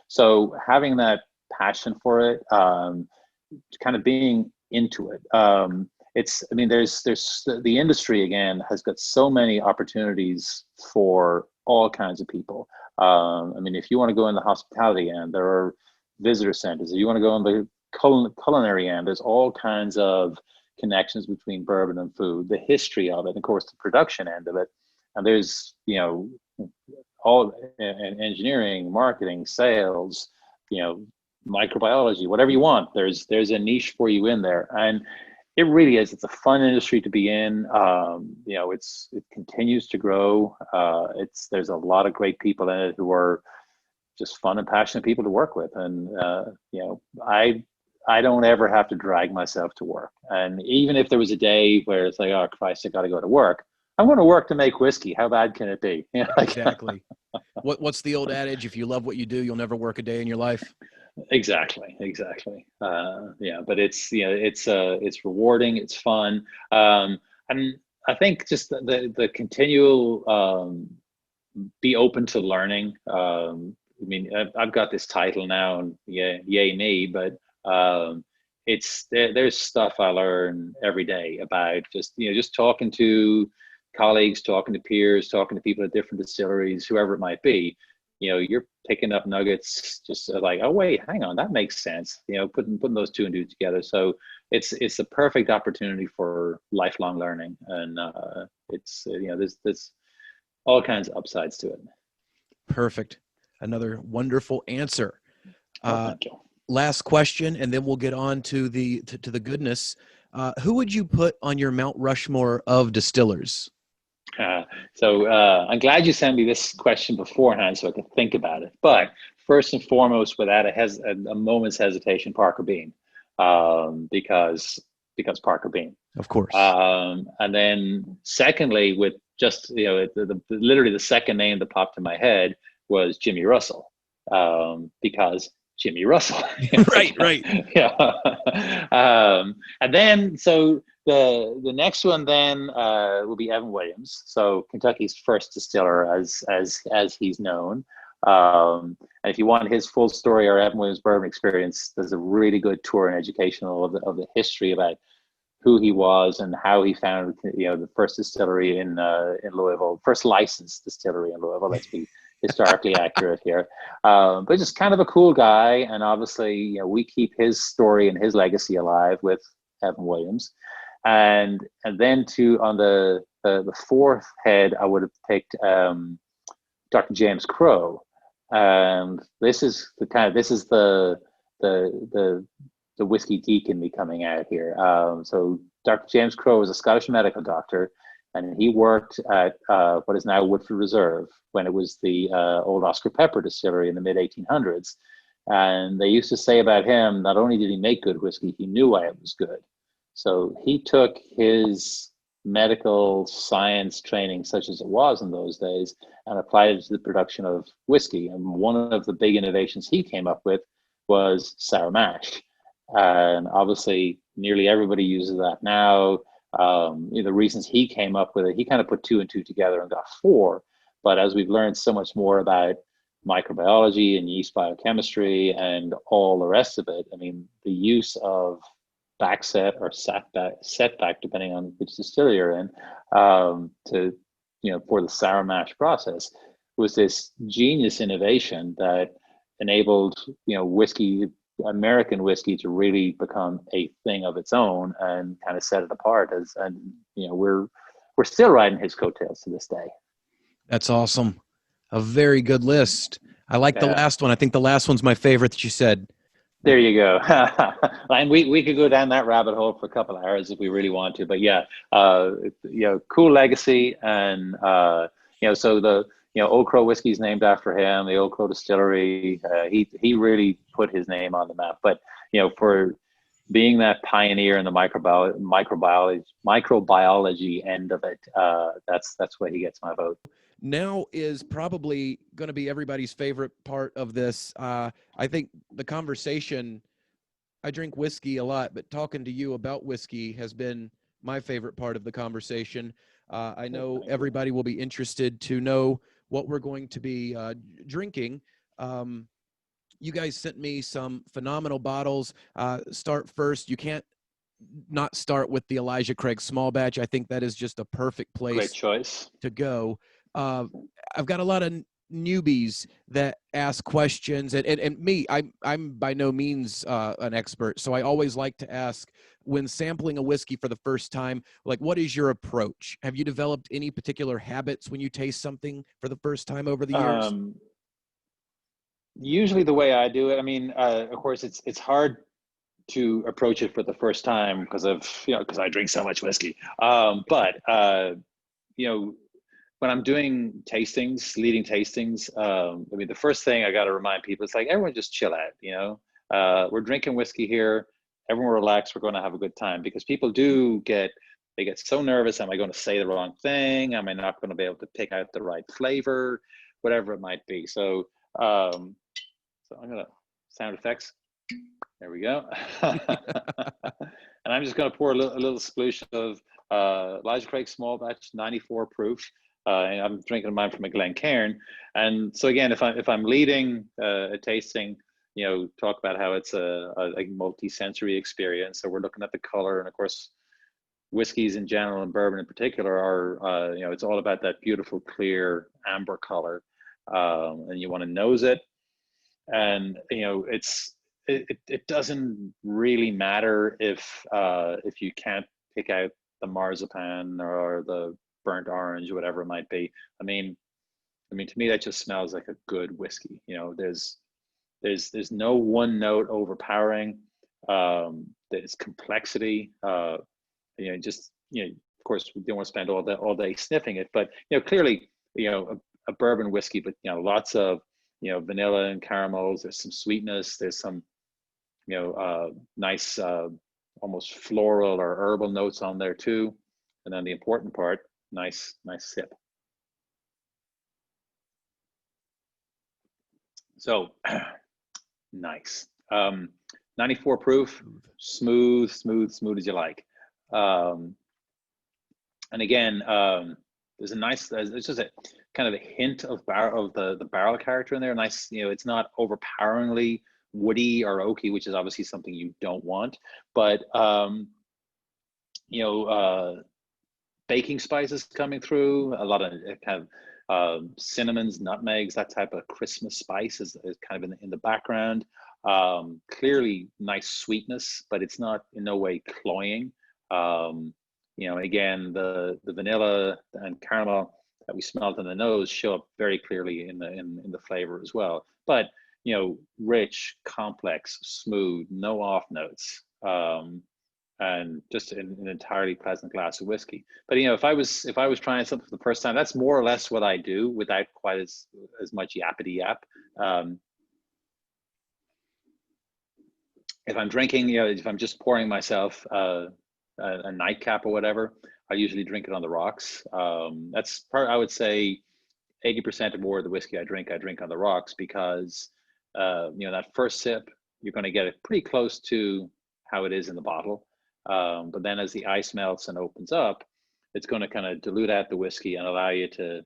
So having that passion for it, kind of being into it. There's the industry again has got so many opportunities for all kinds of people. If you want to go in the hospitality end, there are visitor centers. If you want to go in the culinary end, there's all kinds of connections between bourbon and food, the history of it, and of course the production end of it. And there's all in engineering, marketing, sales, microbiology, whatever you want. There's a niche for you in there, and it really is. It's a fun industry to be in. It continues to grow. There's a lot of great people in it who are just fun and passionate people to work with. And I don't ever have to drag myself to work. And even if there was a day where it's like, oh Christ, I got to go to work, I'm going to work to make whiskey. How bad can it be? Exactly. What's the old adage? If you love what you do, you'll never work a day in your life. Exactly. But it's rewarding. It's fun. And I think just the continual be open to learning. I've got this title now, and yay me, but there's stuff I learn every day about just talking to colleagues, talking to peers, talking to people at different distilleries, whoever it might be. You're picking up nuggets, just like, oh wait, hang on, that makes sense. Putting those two and two together. So it's a perfect opportunity for lifelong learning, and there's all kinds of upsides to it. Perfect. Another wonderful answer. Thank you. Last question, and then we'll get on to the goodness. Who would you put on your Mount Rushmore of distillers? So I'm glad you sent me this question beforehand so I could think about it. But first and foremost, without a moment's hesitation, Parker Bean, because Parker Bean. Of course. And then secondly, with just, literally the second name that popped in my head was Jimmy Russell, because Jimmy Russell. Right. Yeah. And then, so the next one then will be Evan Williams. So Kentucky's first distiller, as he's known. And if you want his full story or Evan Williams bourbon experience, there's a really good tour and educational of the history about who he was and how he founded, the first distillery in Louisville, first licensed distillery in Louisville. Let's be historically accurate here. But just kind of a cool guy, and obviously, we keep his story and his legacy alive with Evan Williams. And then on the fourth head, I would have picked Dr. James Crowe. And this is the whiskey geek in me coming out here. So Dr. James Crowe was a Scottish medical doctor, and he worked at what is now Woodford Reserve when it was the old Oscar Pepper distillery in the mid 1800s. And they used to say about him, not only did he make good whiskey, he knew why it was good. So he took his medical science training, such as it was in those days, and applied it to the production of whiskey. And one of the big innovations he came up with was sour mash. And obviously, nearly everybody uses that now. The reasons he came up with it, he kind of put two and two together and got four. But as we've learned so much more about microbiology and yeast biochemistry and all the rest of it, I mean, the use of backset or setback, depending on which distillery you're in, for the sour mash process, was this genius innovation that enabled, American whiskey to really become a thing of its own and kind of set it apart we're still riding his coattails to this day. That's awesome. A very good list. I like the last one. I think the last one's my favorite that you said. There you go. And we could go down that rabbit hole for a couple of hours if we really want to, but cool legacy. And, so the, Old Crow whiskey is named after him, the Old Crow distillery. He really put his name on the map, but, for being that pioneer in the microbiology end of it, that's where he gets my vote. Now is probably going to be everybody's favorite part of this. I think the conversation, I drink whiskey a lot, but talking to you about whiskey has been my favorite part of the conversation. I know everybody will be interested to know what we're going to be drinking. You guys sent me some phenomenal bottles. Start first. You can't not start with the Elijah Craig small batch. I think that is just a perfect place. Great choice to go. I've got a lot of newbies that ask questions, and me, I'm by no means an expert, so I always like to ask, when sampling a whiskey for the first time, like, what is your approach? Have you developed any particular habits when you taste something for the first time over the years? Usually the way I do it, I mean, of course, it's hard to approach it for the first time because I drink so much whiskey. But when I'm doing leading tastings, I mean, the first thing I got to remind people, it's like, everyone just chill out, we're drinking whiskey here, everyone relax, we're going to have a good time, because people get so nervous. Am I going to say the wrong thing? Am I not going to be able to pick out the right flavor, whatever it might be. So I'm going to sound effects. There we go. And I'm just going to pour a little sploosh of Elijah Craig small batch, 94 proof. And I'm drinking mine from a Glencairn. And so again, if I'm leading a tasting, talk about how it's a multi-sensory experience. So we're looking at the color, and of course, whiskeys in general and bourbon in particular are, it's all about that beautiful, clear amber color. And you want to nose it. And, it doesn't really matter if you can't pick out the marzipan or the burnt orange, whatever it might be. I mean, to me, that just smells like a good whiskey. There's no one note overpowering. There's complexity. Of course, we don't want to spend all day sniffing it, but clearly, a bourbon whiskey, but lots of vanilla and caramels. There's some sweetness. There's some nice almost floral or herbal notes on there too. And then the important part, Nice sip. So nice. 94 proof, smooth as you like. And again, there's just a kind of a hint of the barrel character in there. Nice, it's not overpoweringly woody or oaky, which is obviously something you don't want. But baking spices coming through, a lot of kind of cinnamons, nutmegs, that type of Christmas spice is kind of in the background. Clearly nice sweetness, but it's not in no way cloying. Again, the vanilla and caramel that we smelled in the nose show up very clearly in the flavor as well. But rich, complex, smooth, no off notes, and just an entirely pleasant glass of whiskey. But if I was trying something for the first time, that's more or less what I do without quite as much yappity yap. If I'm drinking, if I'm just pouring myself a nightcap or whatever, I usually drink it on the rocks. That's I would say 80% or more of the whiskey I drink on the rocks, because that first sip, you're going to get it pretty close to how it is in the bottle. But then as the ice melts and opens up, it's going to kind of dilute out the whiskey and allow you to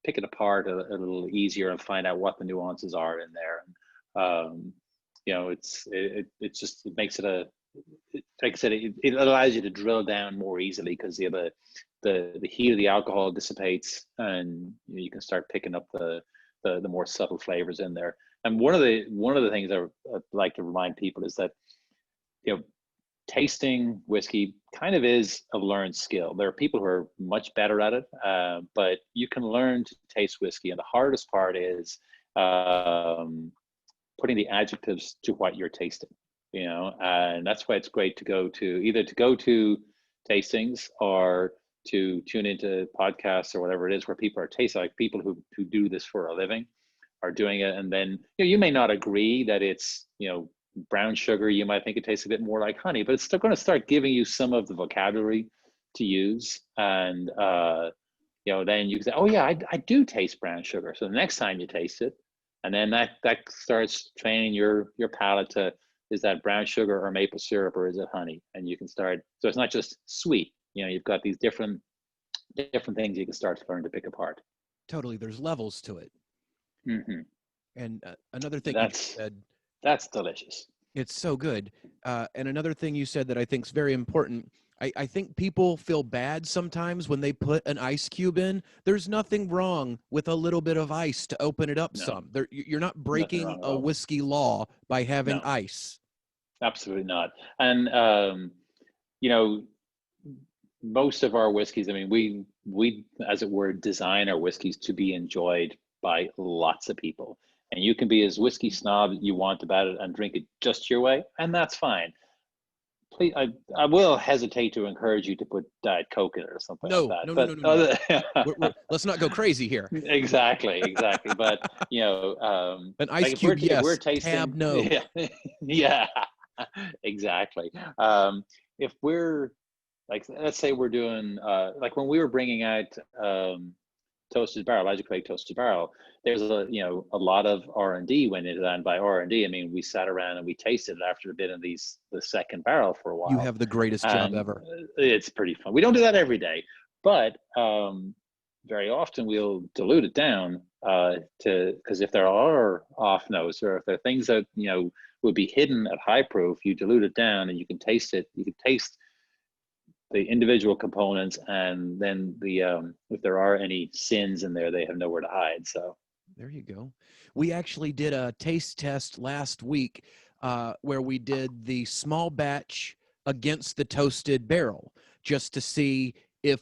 pick it apart a little easier and find out what the nuances are in there. It makes it like I said, it allows you to drill down more easily, because the heat of the alcohol dissipates, and you can start picking up the more subtle flavors in there. And one of the things I'd like to remind people is that tasting whiskey kind of is a learned skill. There are people who are much better at it, but you can learn to taste whiskey, and the hardest part is putting the adjectives to what you're tasting. And that's why it's great to go to tastings or to tune into podcasts or whatever it is where people are tasting, like people who do this for a living are doing it. And then you may not agree that it's brown sugar. You might think it tastes a bit more like honey, but it's still going to start giving you some of the vocabulary to use. And then you can say, oh yeah, I do taste brown sugar. So the next time you taste it, and then that starts training your palate to, is that brown sugar or maple syrup, or is it honey? And you can start, so it's not just sweet. You've got these different things you can start to learn to pick apart. Totally. There's levels to it. Mm-hmm. And another thing that's delicious. It's so good. And another thing you said that I think is very important, I think people feel bad sometimes when they put an ice cube in. There's nothing wrong with a little bit of ice to open it up some. You're not breaking a whiskey law by having ice. Absolutely not. And, most of our whiskeys, I mean, we, as it were, design our whiskeys to be enjoyed by lots of people. And you can be as whiskey snob you want about it and drink it just your way, and that's fine. Please, I will hesitate to encourage you to put Diet Coke in it or something like that. No. Let's not go crazy here. Exactly. But an ice cube, yes. We're tasting, tab, no. Yeah, exactly. If we're let's say we're doing like when we were bringing out Toasted Barrel, Magic Craig Toasted Barrel, there's a lot of R&D went into that. And by R&D, I mean, we sat around and we tasted it after a bit of the second barrel for a while. You have the greatest job ever. It's pretty fun. We don't do that every day, but very often we'll dilute it down because if there are off notes, or if there are things that would be hidden at high proof, you dilute it down and you can taste it. You can taste the individual components, and then if there are any sins in there, they have nowhere to hide. So there you go. We actually did a taste test last week where we did the small batch against the toasted barrel, just to see if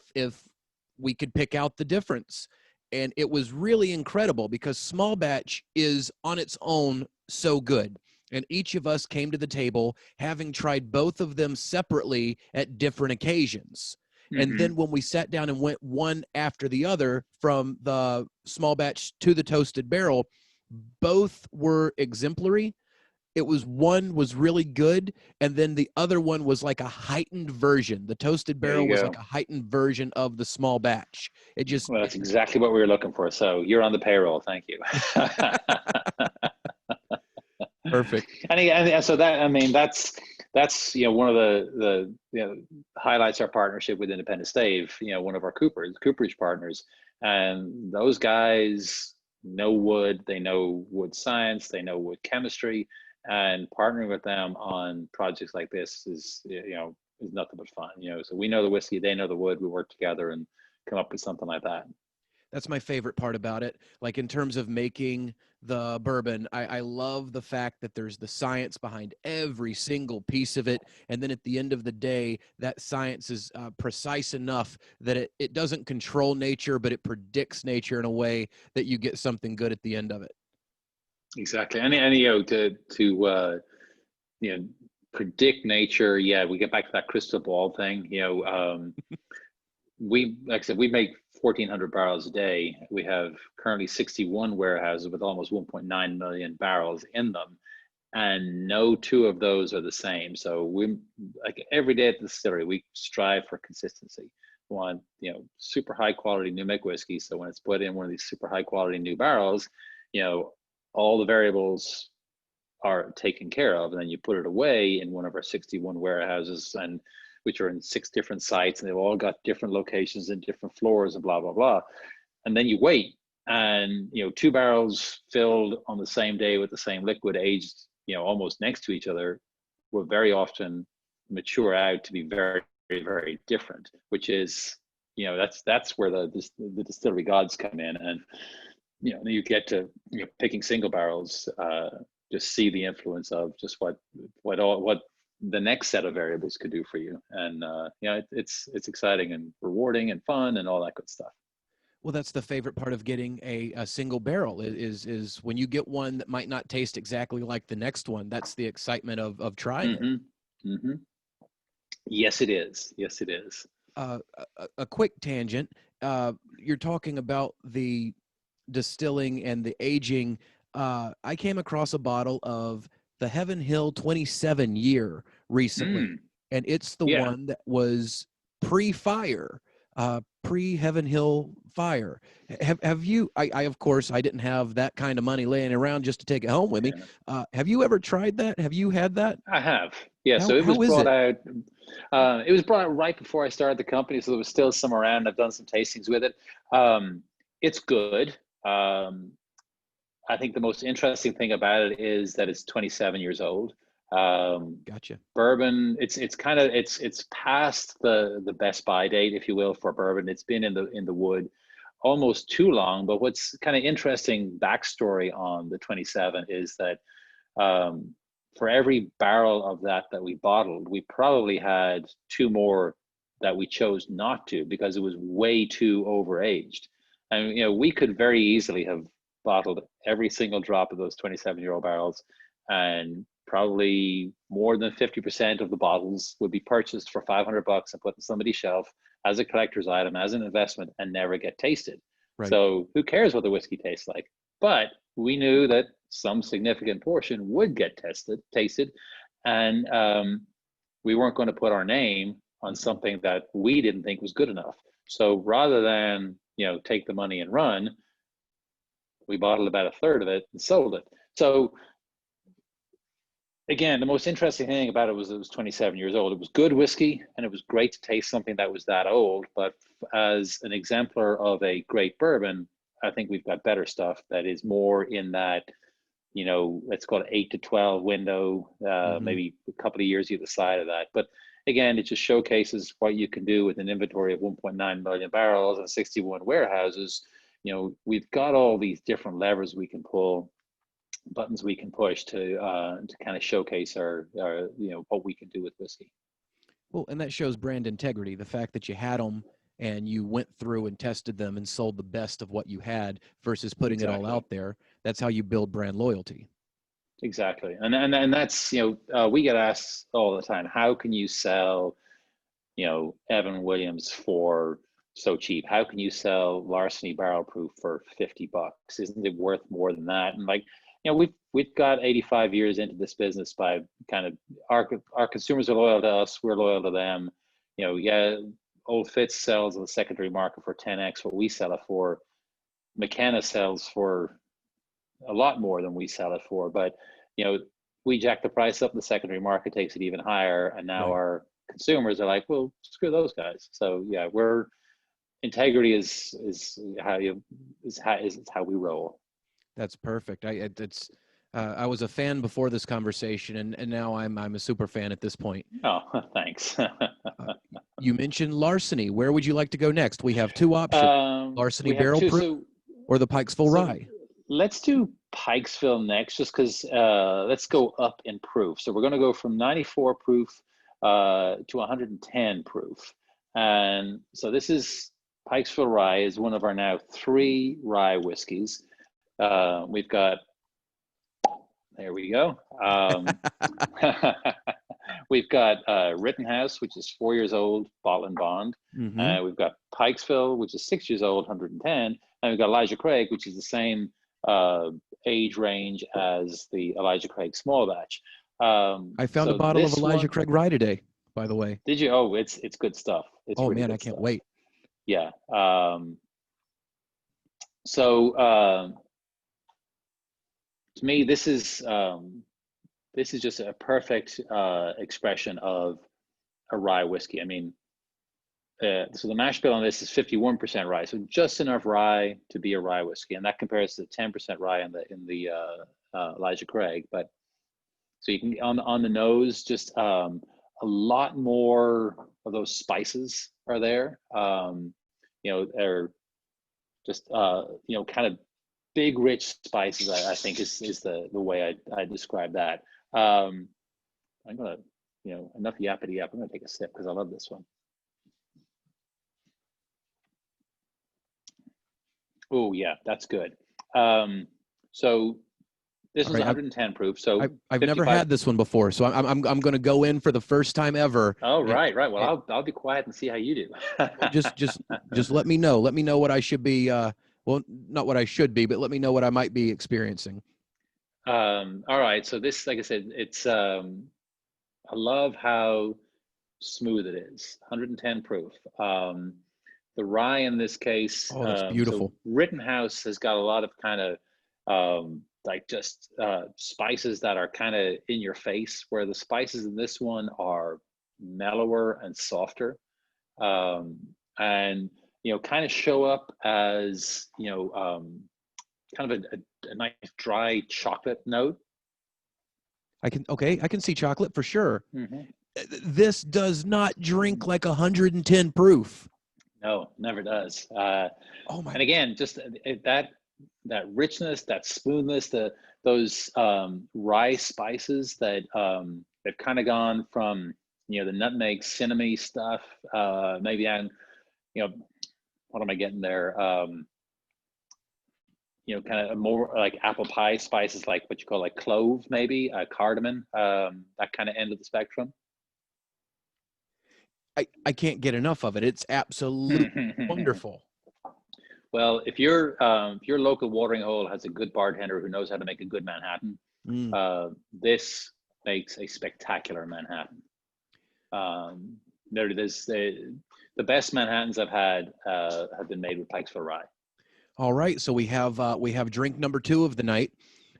we could pick out the difference. And it was really incredible, because small batch is on its own so good. And each of us came to the table having tried both of them separately at different occasions. Mm-hmm. And then when we sat down and went one after the other from the small batch to the toasted barrel, both were exemplary. it was one was really good, and then the other one was like a heightened version. The toasted There barrel you was go. like a heightened version of the small batch. It just Well, that's exactly what we were looking for. So you're on the payroll. Thank you. perfect. And so that, I mean, that's one of the highlights our partnership with Independent Stave. One of our cooperage partners, and those guys know wood. They know wood science. They know wood chemistry, and partnering with them on projects like this is nothing but fun. So we know the whiskey, they know the wood. We work together and come up with something like that. That's my favorite part about it. Like in terms of making the bourbon, I love the fact that there's the science behind every single piece of it. And then at the end of the day, that science is precise enough that it doesn't control nature, but it predicts nature in a way that you get something good at the end of it. Exactly. And to predict nature. Yeah, we get back to that crystal ball thing. Like I said, we make 1,400 barrels a day. We have currently 61 warehouses with almost 1.9 million barrels in them, and no two of those are the same. So we, like every day at the distillery, we strive for consistency. We want super high quality new make whiskey. So when it's put in one of these super high quality new barrels, all the variables are taken care of, and then you put it away in one of our 61 warehouses, and which are in 6 different sites, and they've all got different locations and different floors and blah blah blah. And then you wait, and 2 barrels filled on the same day with the same liquid, aged almost next to each other, will very often mature out to be very very different, which is that's where the distillery gods come in. And you get to picking single barrels, just see the influence of just what the next set of variables could do for you. And it's exciting and rewarding and fun and all that good stuff. Well, that's the favorite part of getting a single barrel is when you get one that might not taste exactly like the next one. That's the excitement of trying it. Mm-hmm. Yes, it is. Yes, it is. A quick tangent. You're talking about the distilling and the aging. I came across a bottle of the Heaven Hill 27 year recently, and it's the Yeah. one that was pre-fire, pre-Heaven Hill fire. Have you? I of course I didn't have that kind of money laying around just to take it home with me. Have you ever tried that? Have you had that? I have. Yeah. So it was How is brought it? out. It was brought out right before I started the company, so there was still some around. I've done some tastings with it. It's good. I think the most interesting thing about it is that it's 27 years old. Gotcha. Bourbon, it's past the best by date, if you will, for bourbon. It's been in the wood almost too long. But what's kind of interesting backstory on the 27 is that for every barrel of that we bottled, we probably had 2 more that we chose not to because it was way too overaged. And we could very easily have bottled every single drop of those 27-year-old barrels, and probably more than 50% of the bottles would be purchased for $500 and put on somebody's shelf as a collector's item, as an investment, and never get tasted. Right. So who cares what the whiskey tastes like? But we knew that some significant portion would get tasted, and we weren't going to put our name on something that we didn't think was good enough. So rather than take the money and run, we bottled about 1/3 of it and sold it. So again, the most interesting thing about it was 27 years old. It was good whiskey, and it was great to taste something that was that old. But as an exemplar of a great bourbon, I think we've got better stuff that is more in that, let's call it 8 to 12 window, maybe a couple of years either side of that. But again, it just showcases what you can do with an inventory of 1.9 million barrels and 61 warehouses. We've got all these different levers we can pull, buttons we can push to kind of showcase our what we can do with whiskey. Well, and that shows brand integrity. The fact that you had them and you went through and tested them and sold the best of what you had versus putting it all out there. That's how you build brand loyalty. Exactly. And that's, we get asked all the time, how can you sell, Evan Williams for so cheap? How can you sell Larceny barrel proof for $50? Isn't it worth more than that? And like, we've got 85 years into this business by kind of our consumers are loyal to us, we're loyal to them. Yeah, Old Fitz sells in the secondary market for 10x what we sell it for. McKenna sells for a lot more than we sell it for, but we jack the price up, the secondary market takes it even higher, and now our consumers are like, well, screw those guys. So yeah, integrity is how we roll. That's perfect. I was a fan before this conversation, and now I'm a super fan at this point. Oh, thanks. You mentioned Larceny. Where would you like to go next? We have two options: Larceny Barrel Proof or the Pikesville Rye. Let's do Pikesville next, just because let's go up in proof. So we're going to go from 94 proof to 110 proof. And so this is Pikesville Rye is one of our now 3 rye whiskeys. We've got, there we go. We've got Rittenhouse, which is 4 years old, bottle and bond. Mm-hmm. We've got Pikesville, which is 6 years old, 110. And we've got Elijah Craig, which is the same age range as the Elijah Craig small batch. I found a bottle of Elijah Craig Rye today, by the way. Did you? Oh, it's good stuff. It's oh really man, I can't wait. Yeah. So to me, this is just a perfect expression of a rye whiskey. I mean, so the mash bill on this is 51% rye, so just enough rye to be a rye whiskey, and that compares to the 10% rye in the Elijah Craig. But so you can on the nose, just a lot more of those spices are there. They're just kind of big, rich spices. I think is the way I describe that. I'm gonna enough yappity yap. I'm gonna take a sip because I love this one. Oh yeah, that's good. So this is 110 proof. So I've never had this one before, so I'm going to go in for the first time ever. Oh right. Well, I'll be quiet and see how you do. just let me know. Let me know what I should be. Well, not what I should be, but let me know what I might be experiencing. All right. So this, like I said, it's I love how smooth it is. 110 proof. The rye in this case, that's beautiful. So Rittenhouse has got a lot of kind of spices that are kind of in your face, where the spices in this one are mellower and softer, and kind of show up as kind of a nice dry chocolate note. I can see chocolate for sure. Mm-hmm. This does not drink like 110 proof. No, never does. And again, just that richness, that smoothness, those rye spices that they've kind of gone from the nutmeg, cinnamon stuff. Maybe what am I getting there? Kind of more like apple pie spices, like what you call like clove, maybe cardamom, that kind of end of the spectrum. I can't get enough of it. It's absolutely wonderful. Well, if your local watering hole has a good bartender who knows how to make a good Manhattan, this makes a spectacular Manhattan. The best Manhattans I've had have been made with Pikesville Rye. All right, so we have drink number 2 of the night.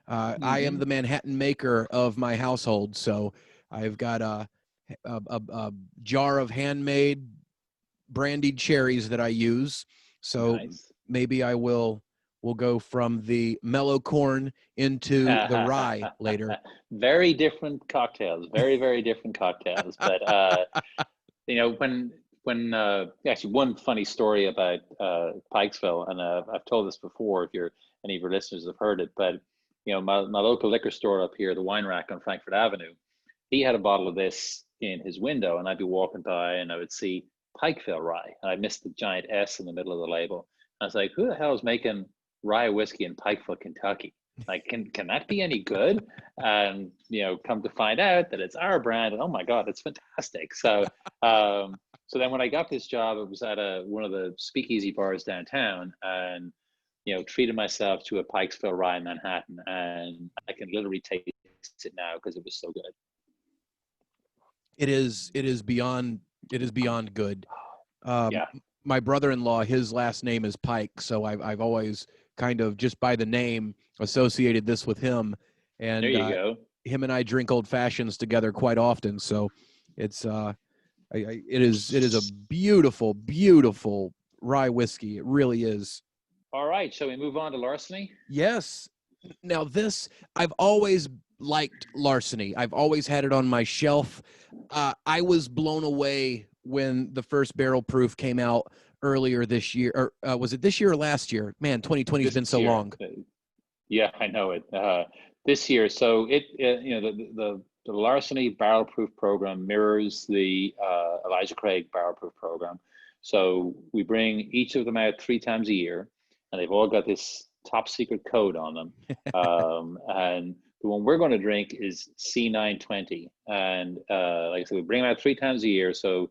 I am the Manhattan maker of my household, so I've got a jar of handmade brandied cherries that I use. So nice. Maybe I will go from the mellow corn into the rye later. Very different cocktails, very, very different cocktails. But when actually one funny story about Pikesville, and I've told this before, if any of your listeners have heard it, but my local liquor store up here, the Wine Rack on Frankfurt Avenue, he had a bottle of this in his window, and I'd be walking by and I would see Pikesville Rye, and I missed the giant S in the middle of the label. I was like, who the hell is making rye whiskey in Pikesville, Kentucky? Like, can that be any good? And come to find out that it's our brand, and oh my God, it's fantastic. So so then when I got this job, it was at one of the speakeasy bars downtown, and treated myself to a Pikesville rye in Manhattan, and I can literally taste it now because it was so good. It is beyond good. Yeah. My brother-in-law, his last name is Pike, so I've always kind of just by the name associated this with him, There and you go. him and I drink old fashions together quite often. So it's it is a beautiful, beautiful rye whiskey. It really is. All right, shall we move on to Larceny? Yes. Now this, I've always liked Larceny. I've always had it on my shelf. I was blown away when the first barrel proof came out earlier this year. Or was it this year or last year? Man, 2020 has been so long. Yeah, I know it. This year, so the Larceny barrel proof program mirrors the Elijah Craig barrel proof program. So we bring each of them out 3 times a year, and they've all got this top secret code on them. And the one we're going to drink is C920, and like I said, we bring them out 3 times a year. So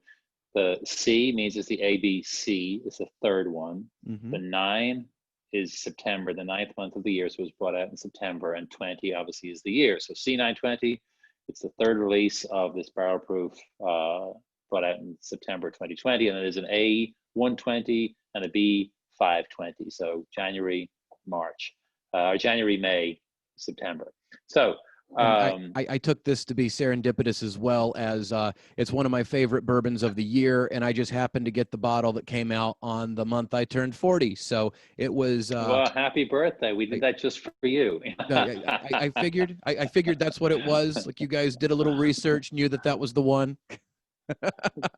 the C means it's the ABC. It's the third one. Mm-hmm. The 9 is September, the 9th month of the year, so it was brought out in September, and 20 obviously is the year. So C920, it's the third release of this barrel proof, brought out in September 2020, and there's an A120 and a B520. So January, March, or January, May, September. So I took this to be serendipitous as well, as it's one of my favorite bourbons of the year, and I just happened to get the bottle that came out on the month I turned 40. So it was well, happy birthday. We did that just for you. I figured that's what it was. Like, you guys did a little research, knew that was the one.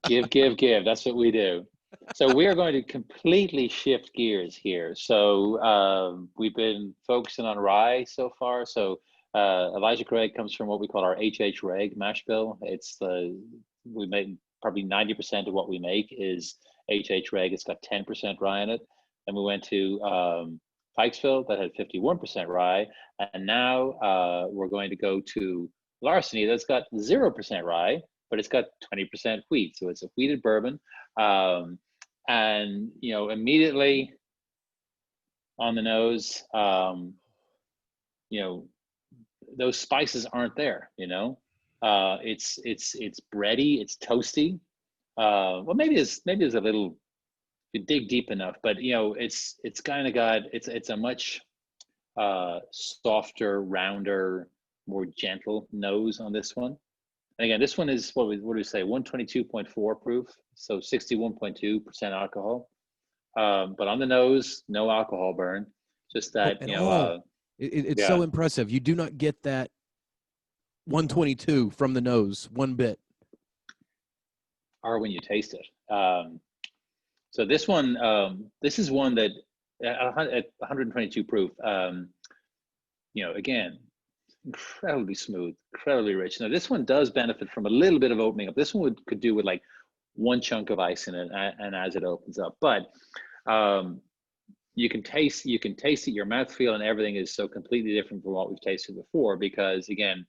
Give. That's what we do. So we are going to completely shift gears here. So we've been focusing on rye so far. So Elijah Craig comes from what we call our HH Reg mash bill. We make probably 90% of what we make is HH Reg. It's got 10% rye in it. And we went to Pikesville that had 51% rye. And now we're going to go to Larceny that's got 0% rye, but it's got 20% wheat. So it's a wheated bourbon. And, immediately on the nose, those spices aren't there, it's bready, it's toasty. Well, maybe there's a little, if you dig deep enough, but it's kind of got, it's a much softer, rounder, more gentle nose on this one. And again, this one is what do we say, 122.4 proof, so 61.2% alcohol. But on the nose, no alcohol burn, just that, it's so impressive. You do not get that 122 from the nose one bit. Or when you taste it. So this one, this is one that at 122 proof, again, incredibly smooth, incredibly rich. Now this one does benefit from a little bit of opening up. This one could do with like one chunk of ice in it, and as it opens up, but you can taste it. Your mouthfeel and everything is so completely different from what we've tasted before, because again,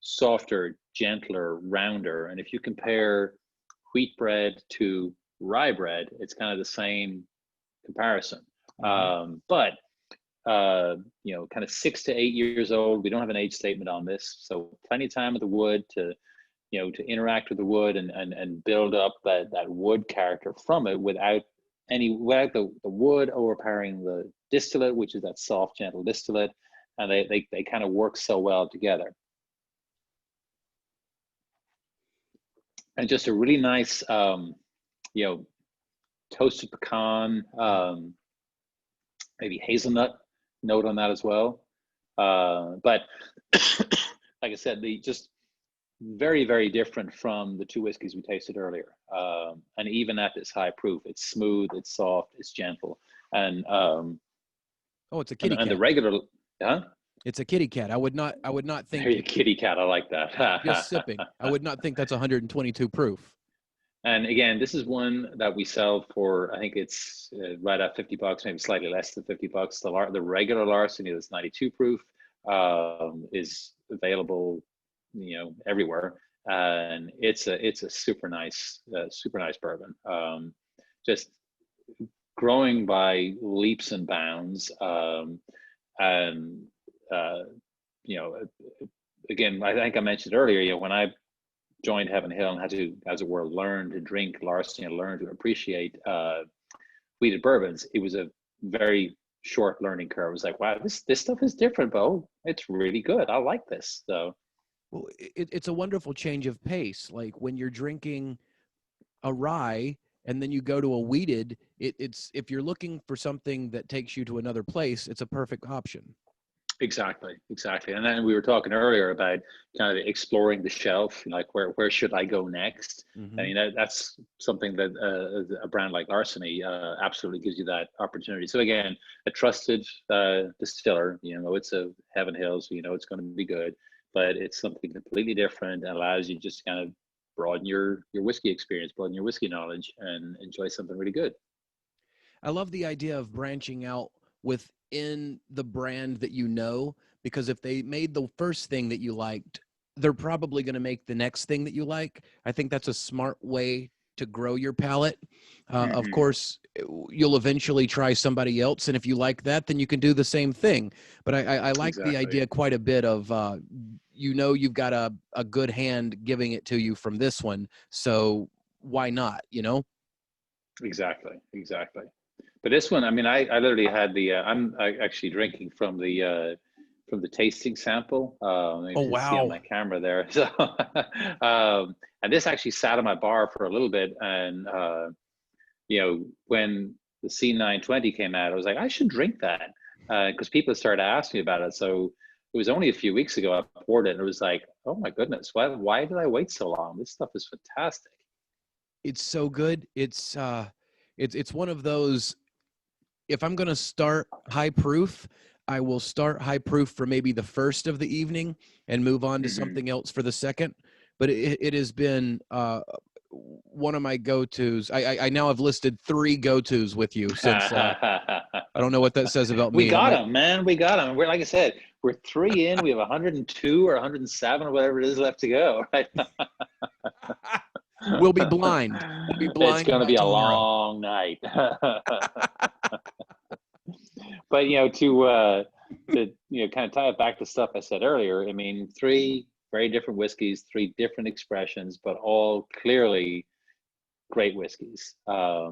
softer, gentler, rounder. And if you compare wheat bread to rye bread, it's kind of the same comparison. But kind of 6 to 8 years old. We don't have an age statement on this, so plenty of time with the wood to interact with the wood and build up that wood character from it without the wood overpowering the distillate, which is that soft, gentle distillate, and they kind of work so well together. And just a really nice, toasted pecan, maybe hazelnut note on that as well. But like I said, just very, very different from the 2 whiskeys we tasted earlier. And even at this high proof, it's smooth, it's soft, it's gentle. And it's a kitty cat. And the regular, It's a kitty cat. I would not think. Hey, kitty cat, I like that. Just sipping. I would not think that's 122 proof. And again, this is one that we sell for, I think it's right at $50, maybe slightly less than $50. The regular Larceny that's 92 proof is available, everywhere, and it's a super nice bourbon. Just growing by leaps and bounds. And you know, again, I think I mentioned earlier, you know, when I joined Heaven Hill and had to, as it were, learn to drink Larceny and learn to appreciate wheated bourbons, it was a very short learning curve. It was like, wow, this stuff is different, but oh, it's really good. I like this. So, well, it's a wonderful change of pace. Like when you're drinking a rye and then you go to a wheated, it's if you're looking for something that takes you to another place, it's a perfect option. exactly. And then we were talking earlier about kind of exploring the shelf, like where should I go next? Mm-hmm. I mean, that's something that a brand like Larceny absolutely gives you that opportunity. So again, a trusted distiller, you know, it's a Heaven Hill, so you know it's going to be good, but it's something completely different and allows you just kind of broaden your whiskey experience, broaden your whiskey knowledge, and enjoy something really good. I love the idea of branching out within the brand that you know, because if they made the first thing that you liked, they're probably going to make the next thing that you like. I think that's a smart way to grow your palate. Of course, you'll eventually try somebody else, and if you like that, then you can do the same thing. But I like the Exactly. idea quite a bit of, you know, you've got a good hand giving it to you from this one, so why not, you know? Exactly. But this one, I mean, I literally had the I'm actually drinking from the tasting sample. Maybe Oh, you can see on wow. my camera there. So, and this actually sat on my bar for a little bit. And you know, when the C920 came out, I was like, I should drink that because people started asking me about it. So it was only a few weeks ago I poured it, and it was like, oh my goodness, why did I wait so long? This stuff is fantastic. It's so good. It's one of those, if I'm going to start high proof, I will start high proof for maybe the first of the evening and move on to something else for the second. But it has been one of my go-tos. I now have listed 3 go-tos with you since I don't know what that says about We me. I got might him, man. We got him. We're, like I said, we're 3 in. We have 102 or 107 or whatever it is left to go. Right? we'll be blind. We'll be It's blind going to by be a tomorrow. long night. But you know, to you know, kind of tie it back to stuff I said earlier. I mean, 3 very different whiskeys, 3 different expressions, but all clearly great whiskeys. I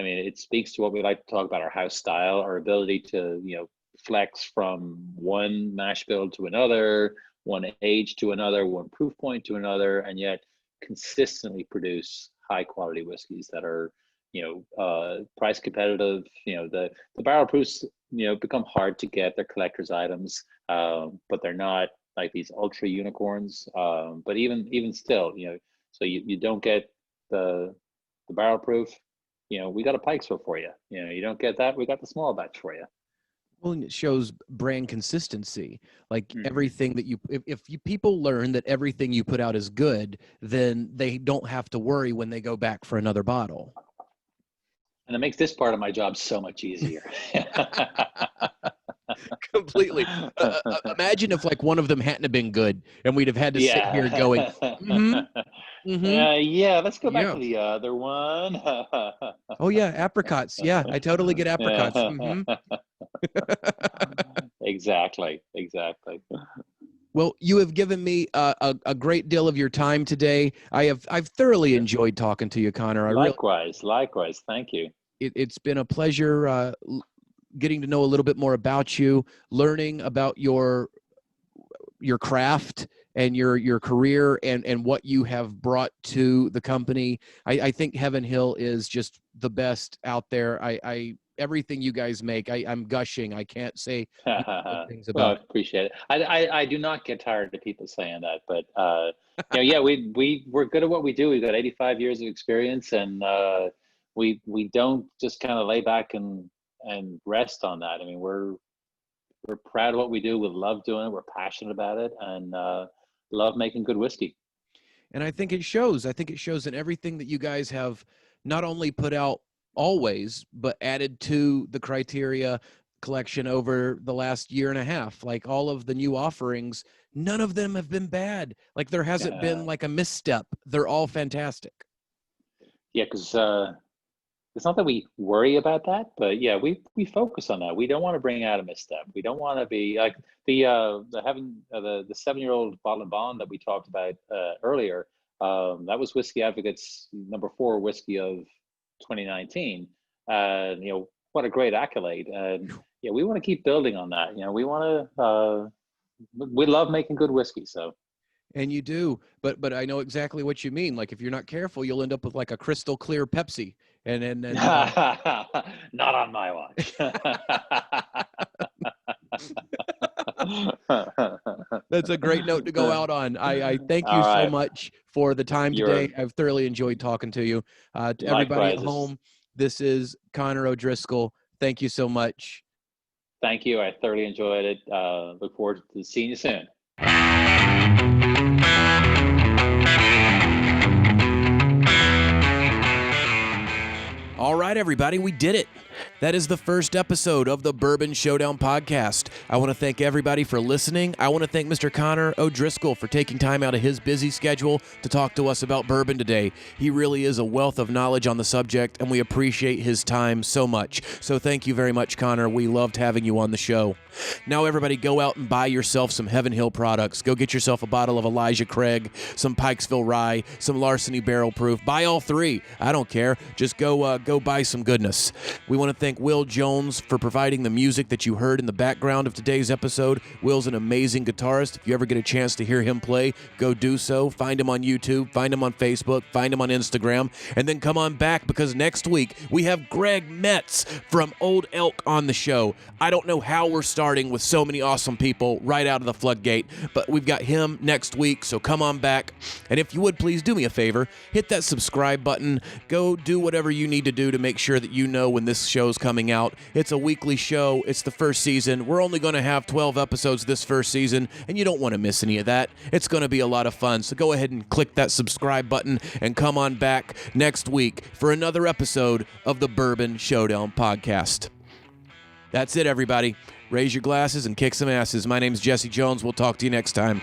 mean, it speaks to what we like to talk about: our house style, our ability to, you know, flex from one mash bill to another, one age to another, one proof point to another, and yet consistently produce high quality whiskeys that are, you know, price competitive. You know, the barrel proofs, you know, become hard to get. They're collector's items, but they're not like these ultra unicorns. But even still, you know, so you don't get the barrel proof, you know, we got a Pikesville for you. You know, you don't get that, we got the small batch for you. Well, and it shows brand consistency. Like Mm-hmm. everything that if you people learn that everything you put out is good, then they don't have to worry when they go back for another bottle. And it makes this part of my job so much easier. Completely. Imagine if like one of them hadn't have been good, and we'd have had to sit here going, Yeah. mm-hmm, mm-hmm, Yeah, let's go back yeah. to the other one. Oh yeah, apricots. Yeah, I totally get apricots. Mm-hmm. Exactly. Well, you have given me a great deal of your time today. I've thoroughly enjoyed talking to you, Conor. I really, Likewise. Thank you. it's been a pleasure getting to know a little bit more about you, learning about your craft and your career and what you have brought to the company. I think Heaven Hill is just the best out there. I everything you guys make, I'm gushing. I can't say good things Well, I about it. appreciate it. I do not get tired of people saying that, but you know, yeah, we're good at what we do. We've got 85 years of experience, and we don't just kind of lay back and rest on that. I mean, we're proud of what we do. We love doing it. We're passionate about it, and love making good whiskey. And I think it shows. I think it shows in everything that you guys have not only put out always, but added to the criteria collection over the last year and a half. Like all of the new offerings, none of them have been bad. Like there hasn't been like a misstep. They're all fantastic. Yeah, because it's not that we worry about that, but yeah, we focus on that. We don't want to bring out a misstep. We don't want to be like the having the 7-year-old bottle and bond that we talked about earlier. That was Whiskey Advocate's #4 whiskey of 2019. What a great accolade. And yeah, we want to keep building on that. We want to. We love making good whiskey, so. And you do, but I know exactly what you mean. Like if you're not careful, you'll end up with like a crystal clear Pepsi, and not on my watch. That's a great note to go out on. I thank you so much for the time today. I've thoroughly enjoyed talking to you. To everybody at home, this is Conor O'Driscoll. Thank you so much. Thank you. I thoroughly enjoyed it. Look forward to seeing you soon. All right, everybody, we did it. That is the first episode of the Bourbon Showdown Podcast. I want to thank everybody for listening. I want to thank Mr. Conor O'Driscoll for taking time out of his busy schedule to talk to us about bourbon today. He really is a wealth of knowledge on the subject, and we appreciate his time so much. So thank you very much, Conor. We loved having you on the show. Now, everybody, go out and buy yourself some Heaven Hill products. Go get yourself a bottle of Elijah Craig, some Pikesville Rye, some Larceny Barrel Proof. Buy all three. I don't care. Just go buy some goodness. We want to thank Will Jones for providing the music that you heard in the background of today's episode. Will's an amazing guitarist. If you ever get a chance to hear him play, go do so. Find him on YouTube, find him on Facebook, find him on Instagram, and then come on back because next week we have Greg Metz from Old Elk on the show. I don't know how we're starting with so many awesome people right out of the floodgate, but we've got him next week, so come on back. And if you would, please do me a favor, hit that subscribe button. Go do whatever you need to do to make sure that you know when this show's coming out. It's a weekly show. It's the first season. We're only going to have 12 episodes this first season, and you don't want to miss any of that. It's going to be a lot of fun, so go ahead and click that subscribe button and come on back next week for another episode of the Bourbon Showdown Podcast. That's it, everybody. Raise your glasses and kick some asses. My name's Jesse Jones. We'll talk to you next time.